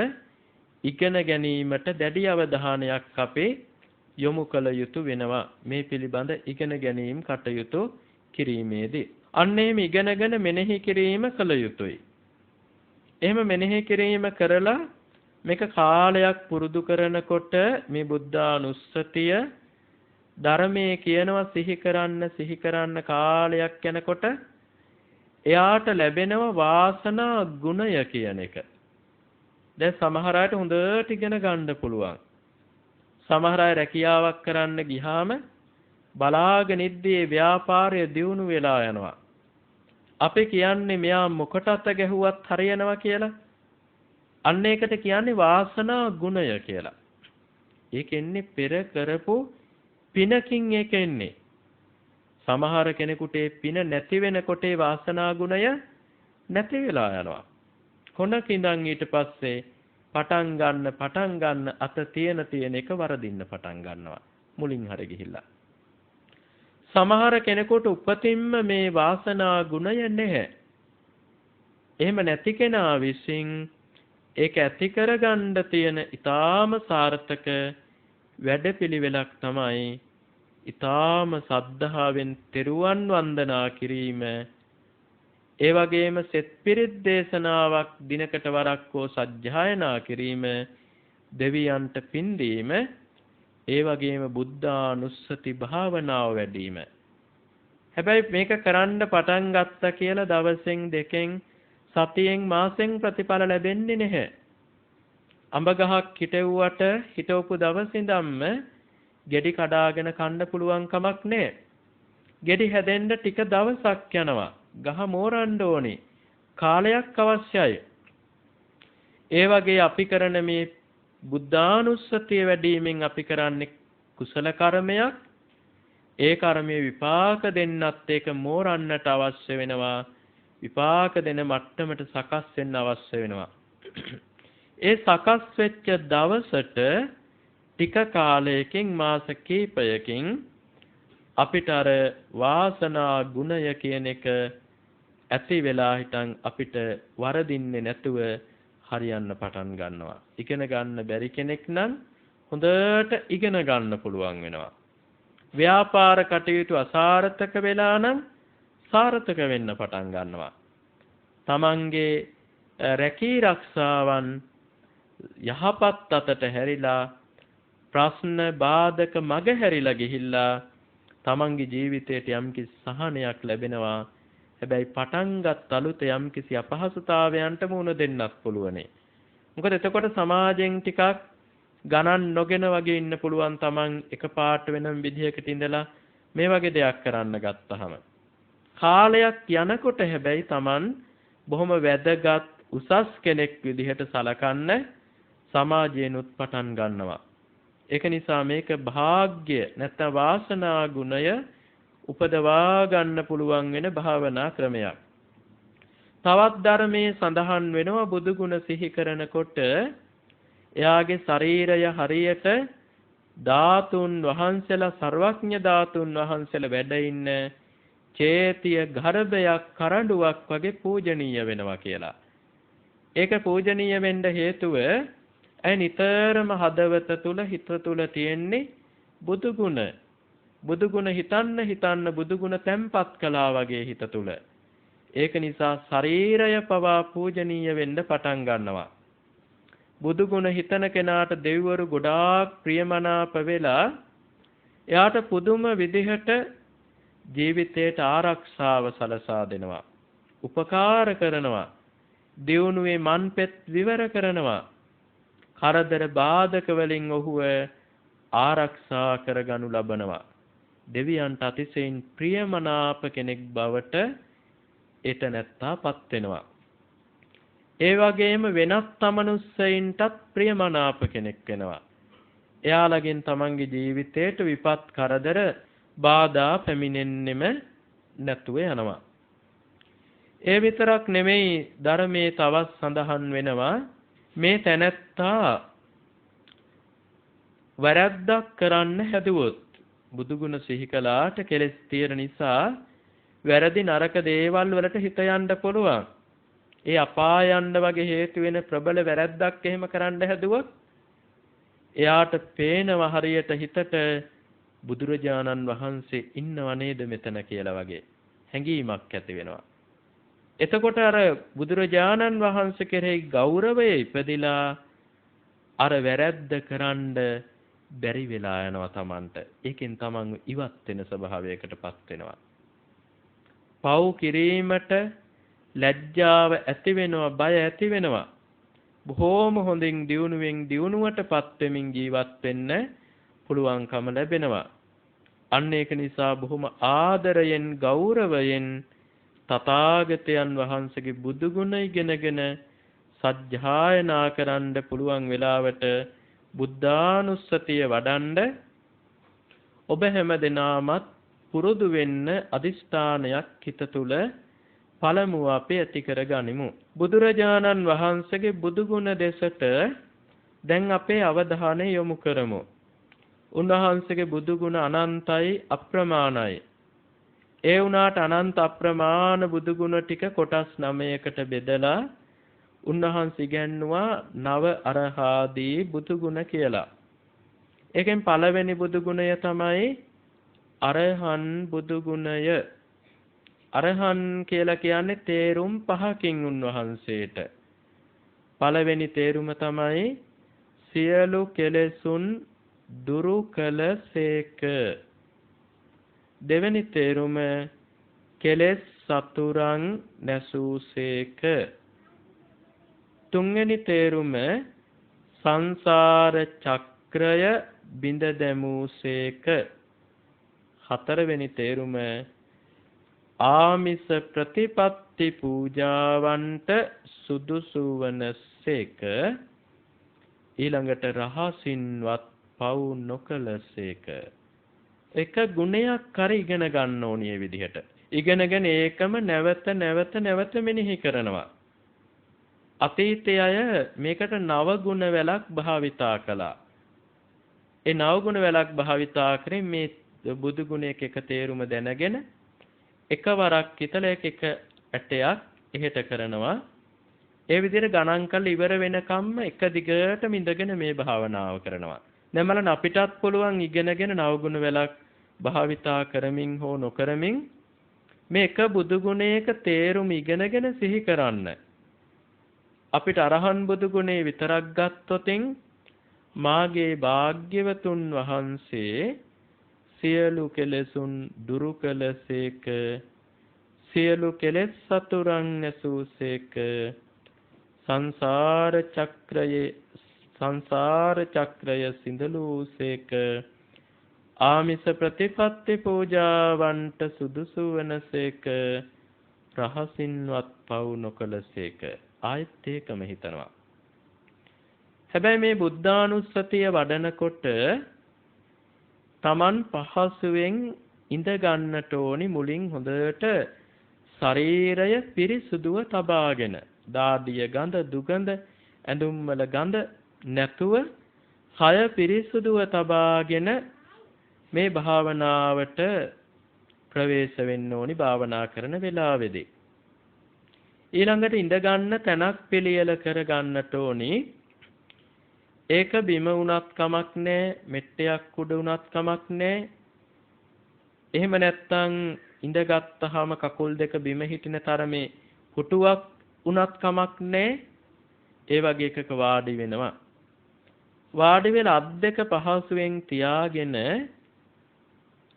ඉගෙන ගැනීමට දැඩි අවධානයක් අපේ යොමු කළ යුතු වෙනවා. මේ පිළිබඳ ඉගෙන ගැනීම කටයුතු කිරීමේදී අන්න එහෙම ඉගෙනගෙන මෙනෙහි කිරීම කළ යුතුයි. එහෙම මෙනෙහි කිරීම කරලා මේක කාලයක් පුරුදු කරනකොට මේ බුද්ධානුස්සතිය ධර්මයේ කියනවා සිහි කරන්න කාලයක් යනකොට එයාට ලැබෙනව වාසනා ගුණය කියන එක. දැන් සමහර අයට හොඳට ඉගෙන ගන්න පුළුවන්. සමහර අය රැකියාවක් කරන්න ගියාම බලාගෙන ඉද්දී ව්‍යාපාරය දියුණු වෙලා යනවා. අපි කියන්නේ මෙයා මොකට අත ගැහුවත් හරියනවා කියලා. අන්න ඒකට කියන්නේ වාසනා ගුණය කියලා. ඒකෙන්නේ පෙර කරපු පිනකින් ඒක එන්නේ. සමහර කෙනෙකුට ඒ පින නැති වෙනකොට ඒ වාසනා ගුණය නැති වෙලා යනවා. කොනක ඉඳන් ඊට පස්සේ පටන් ගන්න අත තියෙන එක වරදින්න පටන් ගන්නවා. මුලින් හරි ගිහිල්ලා. සමහර කෙනෙකුට උපතින්ම මේ වාසනා ගුණය නැහැ. එහෙම නැති කෙනා විසින් ඒක ඇති කරගන්න තියෙන ඊටාම සාර්ථක වැඩපිළිවෙලක් තමයි ඊ타ම සද්ධාවෙන් තෙරුවන් වන්දනා කිරීම, ඒ වගේම සෙත් පිරිත් දේශනාවක් දිනකට වරක් හෝ සජ්ජායනා කිරීම, දෙවියන්ට පින් දීම, ඒ වගේම බුද්ධානුස්සති භාවනාව වැඩිම. හැබැයි මේක කරන්න පටන් ගත්තා කියලා දවසෙන් දෙකෙන් සතියෙන් මාසෙන් ප්‍රතිඵල ලැබෙන්නේ නැහැ. අඹ ගහක් හිටෙව්වට හිටවපු දවස් ඉඳන්ම ගෙඩි කඩාගෙන කන්න පුළුවන් කමක් නැහැ. ගෙඩි හැදෙන්න ටික දවසක් යනවා. ගහ මෝරන්න ඕනේ. කාලයක් අවශ්‍යයි. ඒ වගේ අපි කරන මේ බුද්ධානුස්සතිය වැඩිමින් අපි කරන්නේ කුසල කර්මයක්. ඒ කර්මයේ විපාක දෙන්නත් ඒක මෝරන්නට අවශ්‍ය වෙනවා. විපාක දෙන මට්ටමට සකස් වෙන්න අවශ්‍ය වෙනවා. ඒ සකස් වෙච්ච දවසට ටික කාලයකින් මාස කිහිපයකින් අපිට අර වාසනා ගුණය කියන එක ඇති වෙලා හිටන් අපිට වරදින්නේ නැතුව හරියන්න පටන් ගන්නවා. ඉගෙන ගන්න බැරි කෙනෙක් නම් හොඳට ඉගෙන ගන්න පුළුවන් වෙනවා. ව්‍යාපාර කටයුතු අසාර්ථක වෙලා නම් සාර්ථක වෙන්න පටන් ගන්නවා. තමන්ගේ රැකී රක්ෂාවන් යහපත් අතට හැරිලා ප්‍රශ්න බාධක මග හැරිලා ගිහිල්ලා තමන්ගේ ජීවිතයට යම්කිසි සහනයක් ලැබෙනවා. හැබැයි පටන්ගත් අලුත යම්කිසි අපහසුතාවයන්ට මුහුණ දෙන්නත් පුළුවනේ. මොකද එතකොට සමාජයෙන් ටිකක් ගණන් නොගෙන වගේ ඉන්න පුළුවන් තමන් එකපාරට වෙනම විදිහකට ඉඳලා මේ වගේ දෙයක් කරන්න ගත්තහම. කාලයක් යනකොට හැබැයි තමන් බොහොම වැදගත් උසස් කෙනෙක් විදිහට සලකන්න සමාජයෙන්ුත් පටන් ගන්නවා. ඒක නිසා මේක භාග්‍ය නැත්නම් වාසනා ගුණය උපදවා ගන්න පුළුවන් වෙන භාවනා ක්‍රමයක්. තවත් ධර්මයේ සඳහන් වෙනවා බුදු ගුණ සිහි කරනකොට එයාගේ ශරීරය හරියට ධාතුන් වහන්සේලා සර්වඥ ධාතුන් වහන්සේලා වැඩ ඉන්න චේතිය ගර්භයක් කරඬුවක් වගේ පූජනීය වෙනවා කියලා. ඒක පූජනීය වෙන්න හේතුව ඇයි නිතරම හදවත තුල හිත තුල තියෙන්නේ බුදු ගුණ. බුදු ගුණ හිතන්න බුදු ගුණ තැම්පත් කළා වගේ හිත තුල. ඒක නිසා ශරීරය පවා පූජනීය වෙන්න පටන් ගන්නවා. බුදු ගුණ හිතන කෙනාට දෙවිවරු ගොඩාක් ප්‍රියමනාප වෙලා එයාට පුදුම විදිහට ජීවිතයට ආරක්ෂාව සලසා දෙනවා. උපකාර කරනවා. දියුණුවේ මන්පෙත් විවර කරනවා. කරදර බාධක වලින් ඔහුව ආරක්ෂා කරගනු ලබනවා. දෙවියන්ට අතිශයින් ප්‍රියමනාප කෙනෙක් බවට ඒත නැත්තාපත් වෙනවා. ඒ වගේම වෙනත් තමනුස්සයින්ටත් ප්‍රියමනාප කෙනෙක් වෙනවා. එයාලගෙන් තමන්ගේ ජීවිතයට විපත් කරදර බාධා පැමිණෙන්නෙම නැතුව යනවා. ඒ විතරක් නෙමෙයි ධර්මයේ තවත් සඳහන් වෙනවා මේ තැනැත්තා වැරද්දක් කරන්න හැදුවොත් බුදුගුණ සිහි කළාට කෙලෙස් තියෙන නිසා වැරදි නරක දේවල් වලට හිත යන්න පුළුවන්. ඒ අපාය යන්න වගේ හේතු වෙන ප්‍රබල වැරද්දක් එහෙම කරන්න හැදුවොත් එයාට පේනව හරියට හිතට බුදුරජාණන් වහන්සේ ඉන්නව නේද මෙතන කියලා වගේ හැඟීමක් ඇති වෙනවා. එතකොට අර බුදුරජාණන් වහන්සේ කෙරෙහි ගෞරවය ඉපදිලා අර වැරද්ද කරන්න බැරි වෙලා යනවා Tamanට. ඒකෙන් Taman ඉවත් වෙන ස්වභාවයකටපත් වෙනවා. පව් කිරීමට ලැජ්ජාව ඇති වෙනවා, බය ඇති වෙනවා. බොහෝම හොඳින් දියුණුවටපත් වෙමින් ජීවත් වෙන්න පුළුවන්කම ලැබෙනවා. අන්න ඒක නිසා බොහොම ආදරයෙන් ගෞරවයෙන් තථාගතයන් වහන්සේගේ බුදු ගුණ ඉගෙනගෙන සජ්ජායනා කරන්න පුළුවන් වෙලාවට බුද්ධානුස්සතිය වඩන්ඩ ඔබ හැම දෙනාමත් පුරුදු වෙන්න අදිෂ්ඨානයක් හිත තුල පළමුව අපි ඇති කරගනිමු. බුදුරජාණන් වහන්සේගේ බුදු ගුණ දෙසට දැන් අපේ අවධානය යොමු කරමු. උන්වහන්සේගේ බුදු ගුණ අනන්තයි අප්‍රමාණයි. ඒ වුණාට අනන්ත අප්‍රමාණ බුදු ගුණ ටික කොටස් 9කට බෙදලා උන්වහන්සේ ඉගැන්නුවා නව අරහාදී බුදු ගුණ කියලා. ඒකෙන් පළවෙනි බුදු ගුණය තමයි අරහන් බුදු ගුණය. අරහන් කියලා කියන්නේ තේරුම් පහකින් උන්වහන්සේට. පළවෙනි තේරුම තමයි සියලු කෙලෙසුන් දුරු කළසේක. දෙවෙනි තේරුම කෙලෙස් සතුරන් නැසූසේක. තුන්වෙනි තේරුම සංසාර චක්‍රය බිඳ දැමූසේක. හතරවෙනි තේරුම ආමිස ප්‍රතිපත්ති පූජාවන්ට සුදුසු වනසේක. ඊළඟට රහසින්වත් පව් නොකලසේක. එක ගුණයක් කර ඉගෙන ගන්න ඕනේ විදිහට. ඉගෙනගෙන ඒකම නැවත මෙනෙහි කරනවා. අතීතයේ අය මේකට නව ගුණ වැලක් භාවිතා කළා. ඒ නව ගුණ වැලක් භාවිතා කරේ මේ බුදු ගුණයක එක තේරුම දැනගෙන එකවරක් හිතලා එක ඇටයක් එහෙට කරනවා. ඒ විදිහට ගණන් කරලා ඉවර වෙනකම්ම එක දිගටම ඉඳගෙන මේ භාවනාව කරනවා. දැන් බලන්න අපිටත් පුළුවන් ඉගෙනගෙන නවගුණ වැලක් භාවිතා කරමින් හෝ නොකරමින් මේ එක බුදු ගුණයක තේරුම ඉගෙනගෙන සිහි කරන්න. අපිට අරහන් බුදු ගුණේ විතරක් ගත්තොතින් මාගේ භාග්‍යවතුන් වහන්සේ සියලු කෙලෙසුන් දුරු කළසේක, සියලු කෙලෙස් සතුරන් නැසූසේක, සංසාර චක්‍රය සිඳලූසේක, ආමිස ප්‍රතිපත්ති පූජාවන්ට සුදුසු වනසේක, රහසින්වත් පව් නොකලසේක. ආයත් ඒකම හිතනවා. හැබැයි මේ බුද්ධානුස්සතිය වඩනකොට Taman පහසුවෙන් ඉඳ ගන්නට ඕනි මුලින් හොඳට ශරීරය පිරිසුදුව තබාගෙන. දාඩිය ගඳ දුගඳ ඇඳුම් වල ගඳ නැතුව කය පිරිසුදුව තබාගෙන මේ භාවනාවට ප්‍රවේශ වෙන්න ඕනි භාවනා කරන වෙලාවේදී. ඊළඟට ඉඳ ගන්න තැනක් පිළියෙල කර ගන්නට ඕනි. ඒක බිම වුණත් කමක් නැහැ, මෙට්ටයක් උඩ වුණත් කමක් නැහැ. එහෙම නැත්නම් ඉඳගත්තාම කකුල් දෙක බිම හිටින තරමේ පුටුවක් උනත් කමක් නැහැ. ඒ වගේ එකක වාඩි වෙනවා. වාඩි වෙලා අත් දෙක පහසුවෙන් තියාගෙන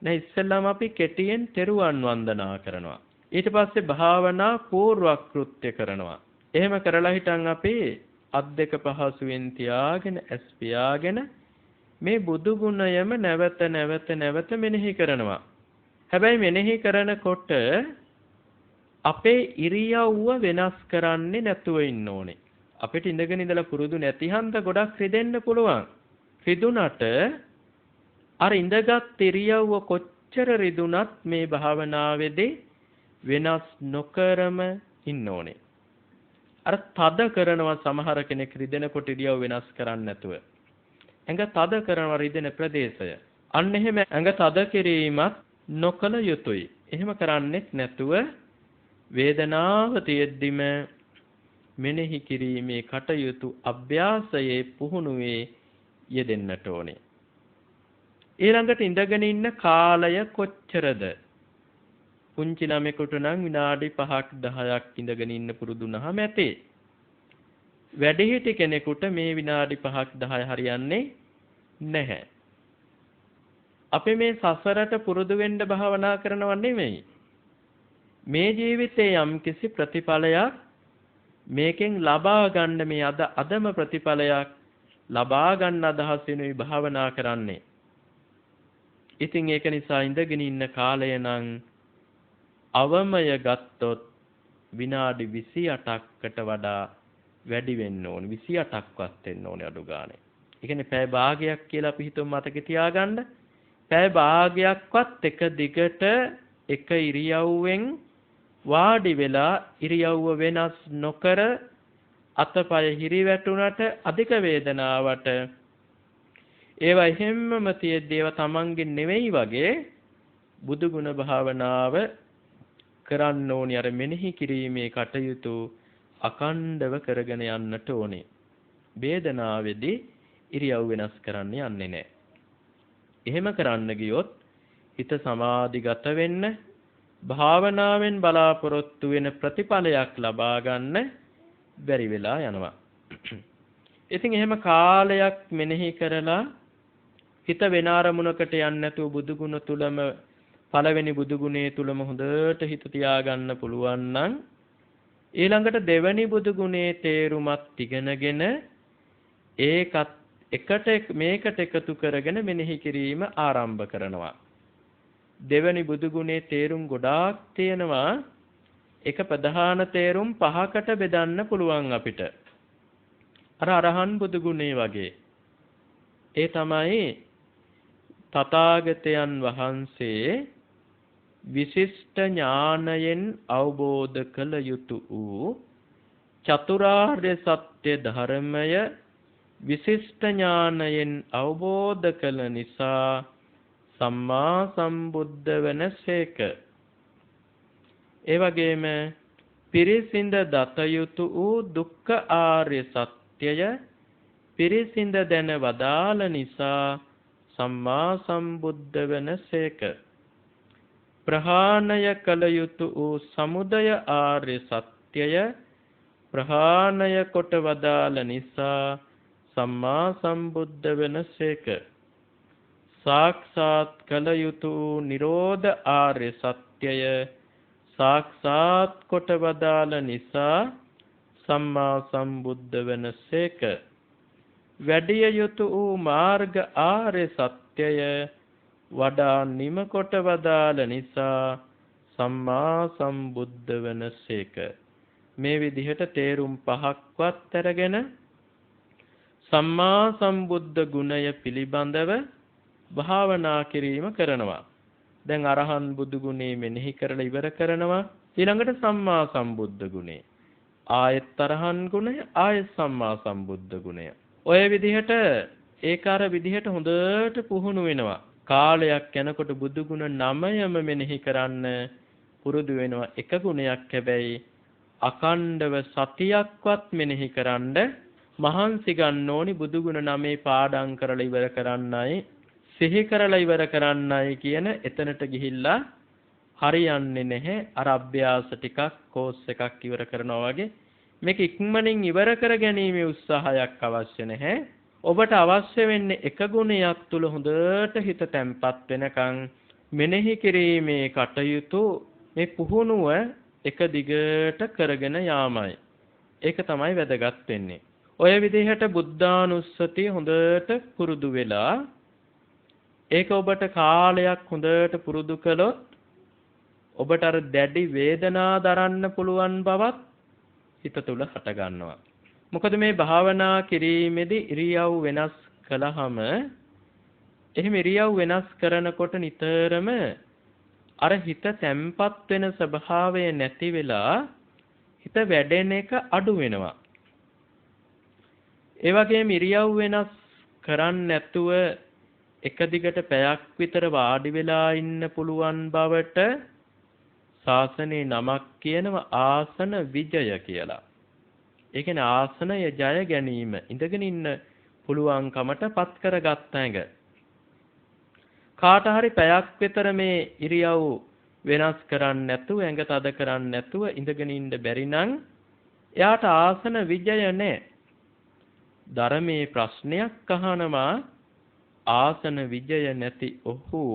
දැන් ඉස්සෙල්ලාම අපි කෙටියෙන් තෙරුවන් වන්දනා කරනවා. ඊට පස්සේ භාවනා පූර්ව කෘත්‍ය කරනවා. එහෙම කරලා හිටන් අපි අත් දෙක පහසුවෙන් තියාගෙන ඇස් පියාගෙන මේ බුදු ගුණයම නැවත මෙනෙහි කරනවා. හැබැයි මෙනෙහි කරනකොට අපේ ඉරියව්ව වෙනස් කරන්නේ නැතුව ඉන්න ඕනේ. අපිට ඉඳගෙන ඉඳලා පුරුදු නැති හන්ද ගොඩක් රිදෙන්න පුළුවන්. රිදුනට අර ඉඳගත් ඉරියව්ව කොච්චර රිදුනත් මේ භාවනාවේදී වෙනස් නොකරම ඉන්න ඕනේ. අර තද කරනවා සමහර කෙනෙක් රිදෙනකොට ඉරියව් වෙනස් කරන්නේ නැතුව. ඇඟ තද කරනවා රිදෙන ප්‍රදේශය. අන්න එහෙම ඇඟ තද කිරීමත් නොකළ යුතුයි. එහෙම කරන්නේත් නැතුව වේදනාව තියෙද්දිම මෙනෙහි කිරීමේ කටයුතු අභ්‍යාසයේ පුහුණුවේ යෙදෙන්නට ඕනේ. ඊළඟට ඉඳගෙන ඉන්න කාලය කොච්චරද? පුංචි ළමයෙකුට නම් විනාඩි 5ක් 10ක් ඉඳගෙන ඉන්න පුරුදුනහම ඇති. වැඩිහිටි කෙනෙකුට මේ විනාඩි 5ක් 10 හරියන්නේ නැහැ. අපි මේ සසරට පුරුදු වෙන්න භාවනා කරනව නෙමෙයි. මේ ජීවිතේ යම් කිසි ප්‍රතිඵලයක් මේකෙන් ලබා ගන්න මේ අදම ප්‍රතිඵලයක් ලබා ගන්න අදහසිනුයි භාවනා කරන්නේ. ඉතින් ඒක නිසා ඉඳගෙන ඉන්න කාලය නම් අවමය ගත්තොත් විනාඩි 28කට වඩා වැඩි වෙන්න ඕනේ. 28ක්වත් වෙන්න ඕනේ අඩු ගානේ. ඒ කියන්නේ පැය භාගයක් කියලා අපි හිතමු මතක තියාගන්න. පැය භාගයක්වත් එක දිගට එක ඉරියව්වෙන් වාඩි වෙලා ඉරියව්ව වෙනස් නොකර අතපය හිරිවැටුණට අධික වේදනාවට ඒවා හැමම තියෙද්දී ඒවා තමන්ගේ නෙවෙයි වගේ බුදු ගුණ භාවනාව කරන්න ඕනි. අර මෙනෙහි කිරීමේ කටයුතු අකණ්ඩව කරගෙන යන්නට ඕනේ. වේදනාවේදී ඉරියව් වෙනස් කරන්න යන්නේ නැහැ. එහෙම කරන්න ගියොත් හිත සමාධිගත වෙන්න භාවනාවෙන් බලාපොරොත්තු වෙන ප්‍රතිඵලයක් ලබා ගන්න බැරි වෙලා යනවා. ඉතින් එහෙම කාලයක් මෙනෙහි කරලා හිත වෙන අරමුණකට යන්නේ නැතුව බුදු ගුණ තුලම පළවෙනි බුදු ගුණයේ තුලම හොඳට හිත තියාගන්න පුළුවන් නම් ඊළඟට දෙවෙනි බුදු ගුණයේ තේරුමත් ඉගෙනගෙන ඒකත් මේකට එකතු කරගෙන මෙනෙහි කිරීම ආරම්භ කරනවා. දෙවෙනි බුදු ගුණයේ තේරුම් ගොඩාක් තියෙනවා. එක ප්‍රධාන තේරුම් 5කට බෙදන්න පුළුවන් අපිට. අර අරහන් බුදු ගුණේ වගේ. ඒ තමයි තථාගතයන් වහන්සේ විශිෂ්ට ඥානයෙන් අවබෝධ කළ යුතු වූ චතුරාර්ය සත්‍ය ධර්මය විශිෂ්ට ඥානයෙන් අවබෝධ කළ නිසා සම්මා සම්බුද්ධ වනසේක. ඒ වගේම පිරිසිඳ දත යුතු වූ දුක්ඛ ආර්ය සත්‍යය පිරිසිඳ දැන වදාළ නිසා සම්මා සම්බුද්ධ වනසේක. ප්‍රහාණය කළ යුතු වූ සමුදය ආර්ය සත්‍යය ප්‍රහාණය කොට වදාළ නිසා සම්මා සම්බුද්ධ වනසේක. සාක්ෂාත් කළ යුතු වූ නිරෝධ ආර්ය සත්‍යය සාක්ෂාත් කොට වදාළ නිසා සම්මා සම්බුද්ධ වනසේක. වැඩිය යුතු වූ මාර්ග ආර්ය සත්‍යය වඩා නිම කොට වදාළ නිසා සම්මා සම්බුද්ධ වනසේක. මේ විදිහට තේරුම් 5ක්වත් අරගෙන සම්මා සම්බුද්ධ ගුණය පිළිබඳව භාවනා කිරීම කරනවා. දැන් අරහන් බුදු ගුණේ මෙනෙහි කරලා ඉවර කරනවා. ඊළඟට සම්මා සම්බුද්ධ ගුණේ. ආයත් අරහන් ගුණය, ආයත් සම්මා සම්බුද්ධ ගුණය. ඔය විදිහට ඒකාර විදිහට හොඳට පුහුණු වෙනවා. කාලයක් යනකොට බුදු ගුණ 9ම මෙනෙහි කරන්න පුරුදු වෙනවා. එක ගුණයක් හැබැයි අකණ්ඩව සතියක්වත් මෙනෙහි කරන්න මහන්සි ගන්න ඕනි. බුදු ගුණ 9 පාඩම් කරලා ඉවර කරන්නයි, සිහි කරලා ඉවර කරන්නයි කියන එතනට ගිහිල්ලා හරියන්නේ නැහැ. අර අභ්‍යාස ටිකක් කෝස් එකක් ඉවර කරනවා වගේ මේක ඉක්මනින් ඉවර කර ගැනීමේ උත්සාහයක් අවශ්‍ය නැහැ. ඔබට අවශ්‍ය වෙන්නේ එක ගුණයක් තුල හොඳට හිත තැම්පත් වෙනකන් මෙනෙහි කිරීමේ කටයුතු මේ පුහුණුව එක දිගට කරගෙන යාමයි. ඒක තමයි වැදගත් වෙන්නේ. ඔය විදිහට බුද්ධානුස්සතිය හොඳට පුරුදු වෙලා ඒක ඔබට කාලයක් හොඳට පුරුදු කළොත් ඔබට අර දැඩි වේදනා දරන්න පුළුවන් බවත් හිත තුල හට ගන්නවා. මොකද මේ භාවනා කිරීමේදී ඉරියව් වෙනස් කළාම එහෙම ඉරියව් වෙනස් කරනකොට නිතරම අර හිත තැම්පත් වෙන ස්වභාවය නැති වෙලා හිත වැඩෙන එක අඩු වෙනවා. ඒ වගේම ඉරියව් වෙනස් කරන්නේ නැතුව එක දිගට පැයක් විතර වාඩි වෙලා ඉන්න පුළුවන් බවට ශාසනයේ නමක් කියනවා ආසන විජය කියලා. ඒ කියන්නේ ආසනය ජය ගැනීම, ඉඳගෙන ඉන්න පුළුවන්කමට පත් කරගත්ත එක. කාට හරි පැයක් විතර මේ ඉරියව් වෙනස් කරන්නේ නැතුව, ඇඟ තද කරන්නේ නැතුව ඉඳගෙන ඉන්න බැරි නම් එයාට ආසන විජය නැහැ. ධර්මයේ ප්‍රශ්නයක් අහනවා ආසන විජය නැති ඔහු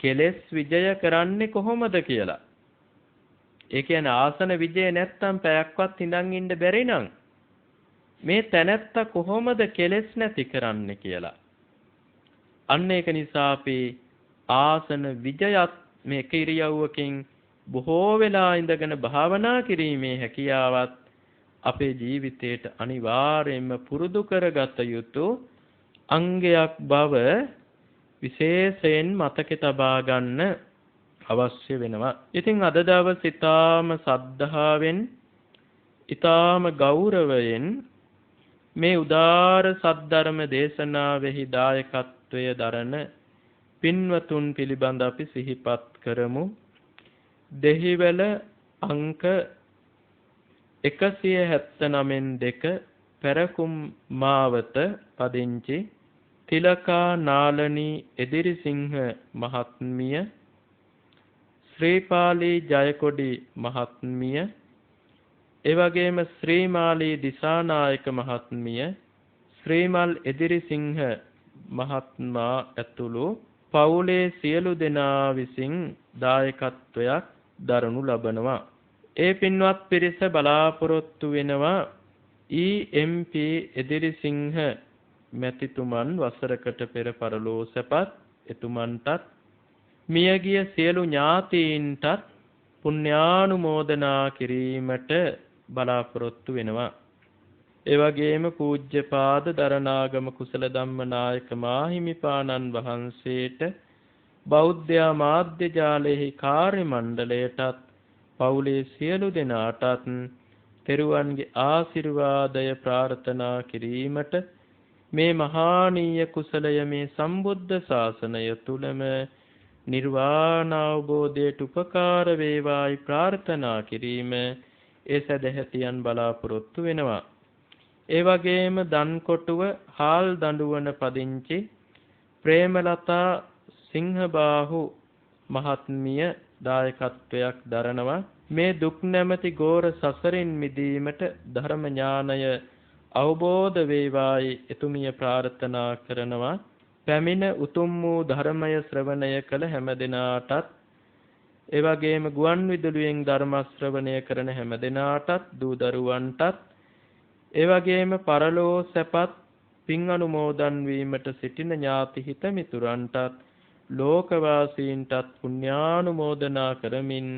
කෙලෙස් විජය කරන්නේ කොහොමද කියලා. ඒ කියන්නේ ආසන විජය නැත්තම් පැයක්වත් ඉඳන් ඉන්න බැරි නම් මේ තැනැත්ත කොහොමද කෙලෙස් නැති කරන්නේ කියලා. අන්න ඒක නිසා අපි ආසන විජයත් මේ ඉරියව්වකින් බොහෝ වෙලා ඉඳගෙන භාවනා කිරීමේ හැකියාවත් අපේ ජීවිතයට අනිවාර්යයෙන්ම පුරුදු කරගත යුතු අංගයක් බව විශේෂයෙන් මතක තබා ගන්න අවශ්‍ය වෙනවා. ඉතින් අද දවස් ඊටාම සද්ධාවෙන්, ඊටාම ගෞරවයෙන් මේ උදාර සද්ධර්ම දේශනාවෙහි දායකත්වය දරන පින්වතුන් පිළිබඳ අපි සිහිපත් කරමු. දෙහිවැල අංක 179 2 පෙරකුම් මාවත පදිංචි තිලකා නාලනී එදිරිසිංහ මහත්මිය, ශ්‍රීපාලී ජයකොඩි මහත්මිය, එවැගේම ශ්‍රීමාලී දිසානායක මහත්මිය, ශ්‍රීමල් එදිරිසිංහ මහත්මයා ඇතුළු පවුලේ සියලු දෙනා විසින් දායකත්වයක් දරනු ලබනවා. ඒ පින්වත් පිරිස බලාපොරොත්තු වෙනවා EMP එදිරිසිංහ මැතිතුමන් වසරකට පෙර පරලෝ සැපත් එතුමන්ටත් මියගිය සියලු ඥාතීන්ටත් පුණ්‍යානුමෝදනා කිරීමට බලාපොරොත්තු වෙනවා. ඒ වගේම පූජ්‍යපාද දරණාගම කුසල ධම්මනායක මාහිමිපාණන් වහන්සේට බෞද්ධ මාධ්‍ය ජාලයේ කාර්ය මණ්ඩලයටත් පවුලේ සියලු දෙනාටත් තෙරුවන්ගේ ආශිර්වාදය ප්‍රාර්ථනා කිරීමට මේ මහානීය කුසලය මේ සම්බුද්ධ ශාසනය තුලම නිර්වාණ අවබෝධයට උපකාර වේවායි ප්‍රාර්ථනා කිරීම ඒ සදැහැතියන් බලාපොරොත්තු වෙනවා. ඒ වගේම දන්කොටුව හාල් දඬුවන පදිංචි ප්‍රේමලතා සිංහබාහු මහත්මිය දායකත්වයක් දරනවා. මේ දුක් නැමැති ගෝර සසරින් මිදීමට ධර්ම ඥානය අවබෝධ වේවායි එතුමිය ප්‍රාර්ථනා කරනවා. පැමිණ උතුම් වූ ධර්මය ශ්‍රවණය කළ හැම දිනාටත් ඒ වගේම ගුවන් විදුලියෙන් ධර්ම ශ්‍රවණය කරන හැම දිනාටත් දූ දරුවන්ටත් ඒ වගේම පරලෝ සැපත් පින් අනුමෝදන් වීමට සිටින ඥාති හිත මිතුරන්ටත් ලෝකවාසීන්ටත් පුණ්‍යානුමෝදනා කරමින්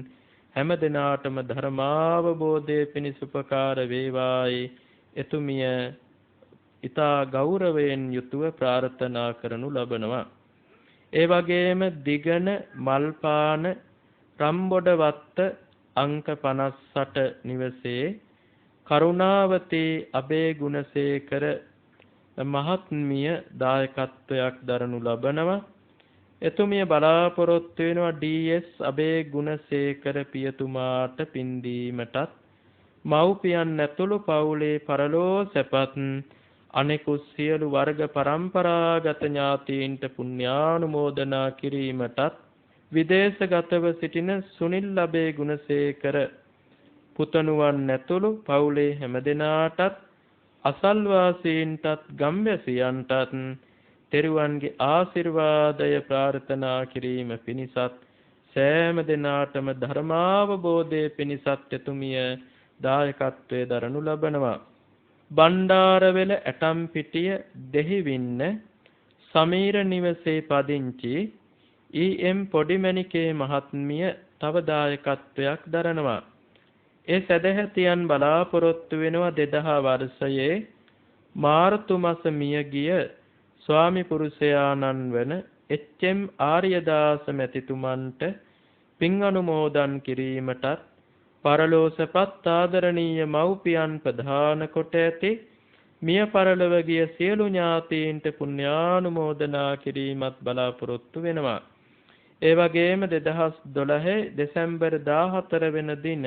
හැම දිනාටම ධර්මාවබෝධයේ පිණිස උපකාර වේවායි එතුමිය ඊතා ගෞරවයෙන් යුතුව ප්‍රාර්ථනා කරනු ලබනවා. ඒ වගේම දිගන මල්පාන රම්බොඩවත්ත අංක 58 නිවසේ කරුණාවතී අබේ ගුණසේකර මහත්මිය දායකත්වයක් දරනු ලබනවා. එතුමිය බලාපොරොත්තු වෙනවා DS අබේ ගුණසේකර පියතුමාට පින්දීමටත් මව්පියන් ඇතුළු පවුලේ පරලෝ සැපත් අනෙකුත් සියලු වර්ග પરම්පරාගත ඥාතීන්ට පුණ්‍යානුමෝදනා කිරීමටත් විදේශගතව සිටින සුනිල් අබේ ගුණසේකර පුතණුවන් ඇතුළු පවුලේ හැමදෙනාටත් අසල්වාසීන්ටත් ගම්වැසියන්ටත් තෙරුවන්ගේ ආශිර්වාදය ප්‍රාර්ථනා කිරීම පිණිසත් සෑම දිනාටම ධර්මාවබෝධයේ පිණිසත් එතුමිය දායකත්වයේ දරනු ලබනවා. බණ්ඩාරවෙල ඇටම්පිටිය දෙහිවින්න සමීර නිවසේ පදිංචි EM පොඩිමැණිකේ මහත්මිය තව දායකත්වයක් දරනවා. ඒ සදැහැතියන් බලාපොරොත්තු වෙනවා 2000 වර්ෂයේ මාර්තු මාස මියගිය ස්වාමි පුරුෂයාණන් වන HM ආර්යදාස මැතිතුමන්ට පින් අනුමෝදන් කිරීමටත් පරලෝසපත් ආදරණීය මව්පියන් ප්‍රධාන කොට ඇති මිය පරලොව ගිය සියලු ඥාතීන්ට පුණ්‍යානුමෝදනා කිරීමත් බලාපොරොත්තු වෙනවා. ඒ වගේම 2012 දෙසැම්බර් 14 වෙනි දින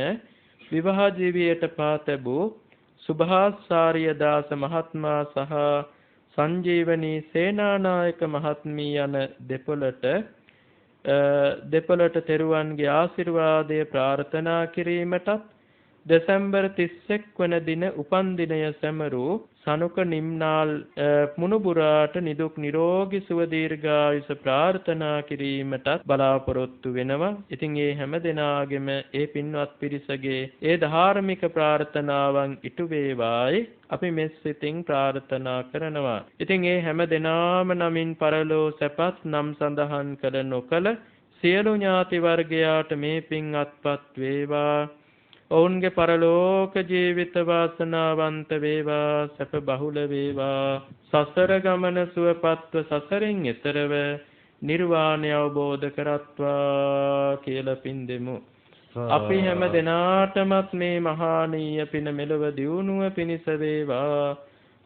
විවාහ ජීවිතයට පා තැබූ සුභාසාරියදාස මහත්මයා සහ සංජීවනී සේනානායක මහත්මිය යන දෙපළට තෙරුවන්ගේ ආශිර්වාදය ප්‍රාර්ථනා කිරීමටත් දෙසැම්බර් 31 වන දින උපන් දිනය සැමරූ සනුක නිම්නාල් මුණුබුරාට නිදුක් නිරෝගී සුව දීර්ඝායුෂ ප්‍රාර්ථනා කිරීමටත් බලාපොරොත්තු වෙනවා. ඉතින් ඒ හැම දෙනාගේම ඒ පින්වත් පිරිසගේ ඒ ධාර්මික ප්‍රාර්ථනාවන් ඉටු වේවායි අපි මෙසිතින් ප්‍රාර්ථනා කරනවා. ඉතින් ඒ හැම දෙනාම නමින් පරලෝ සැපත් නම් සඳහන් කළ නොකල සියලු ඥාති වර්ගයාට මේ පින් අත්පත් වේවා. ඔවුන්ගේ පරලෝක ජීවිත වාසනාවන්ත වේවා, සැප බහුල වේවා, සසර ගමන සුවපත්ව සසරින් එතරව නිර්වාණය අවබෝධ කරත්වා කියලා පින් දෙමු. අපි හැම දෙනාටමත් මේ මහානීය පින මෙලොව දියුණුව පිණිස වේවා,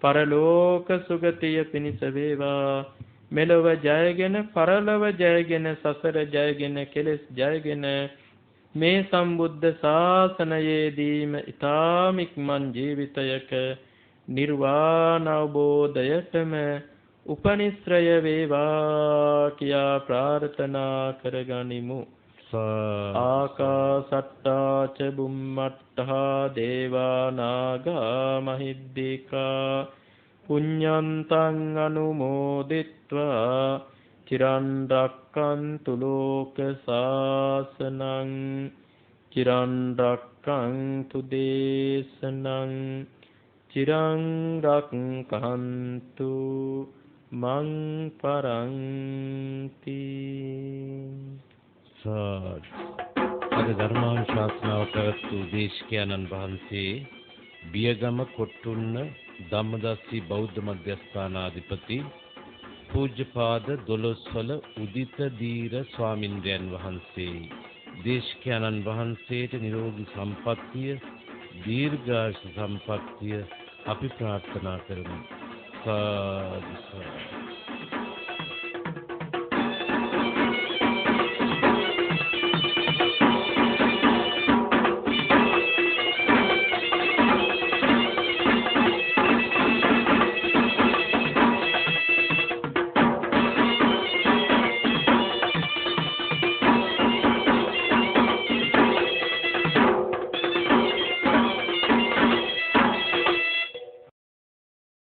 පරලෝක සුගතිය පිණිස වේවා. මෙලොව ජයගෙන, පරලොව ජයගෙන, සසර ජයගෙන, කෙලෙස් ජයගෙන මේ සම්බුද්ධ ශාසනයේදීම ඊ타ම ඉක්මන් ජීවිතයක නිර්වාණ අවබෝධයටම උපනිශ්‍රය වේවා කියා ප්‍රාර්ථනා කරගනිමු. ආකාසට්ටා ච බුම්මට්ටා දේවා නාග මහිද්దికා පුඤ්ඤන්තං අනුමෝදිත්වා චිරන් රක්칸තු ලෝක සාසනං චිරන් රක්칸තු දේශනං චිරං රක්칸තු මං පරන්ති. අද ධර්මානුශාසනාව පැවැත්වූ දේශකයන්න් වහන්සේ බියගම කොට්ටුන්න ධම්මදස්සී බෞද්ධ මධ්‍යස්ථානාධිපති පූජ්‍යපාද දොළොස්වල උදිත දීර ස්වාමින්ද්‍රයන් වහන්සේ. දේශකයන්න් වහන්සේට නිරෝගී සම්පන්නිය දීර්ඝායුෂ සම්පන්නිය අපි ප්‍රාර්ථනා කරමු. සාදු සාදු.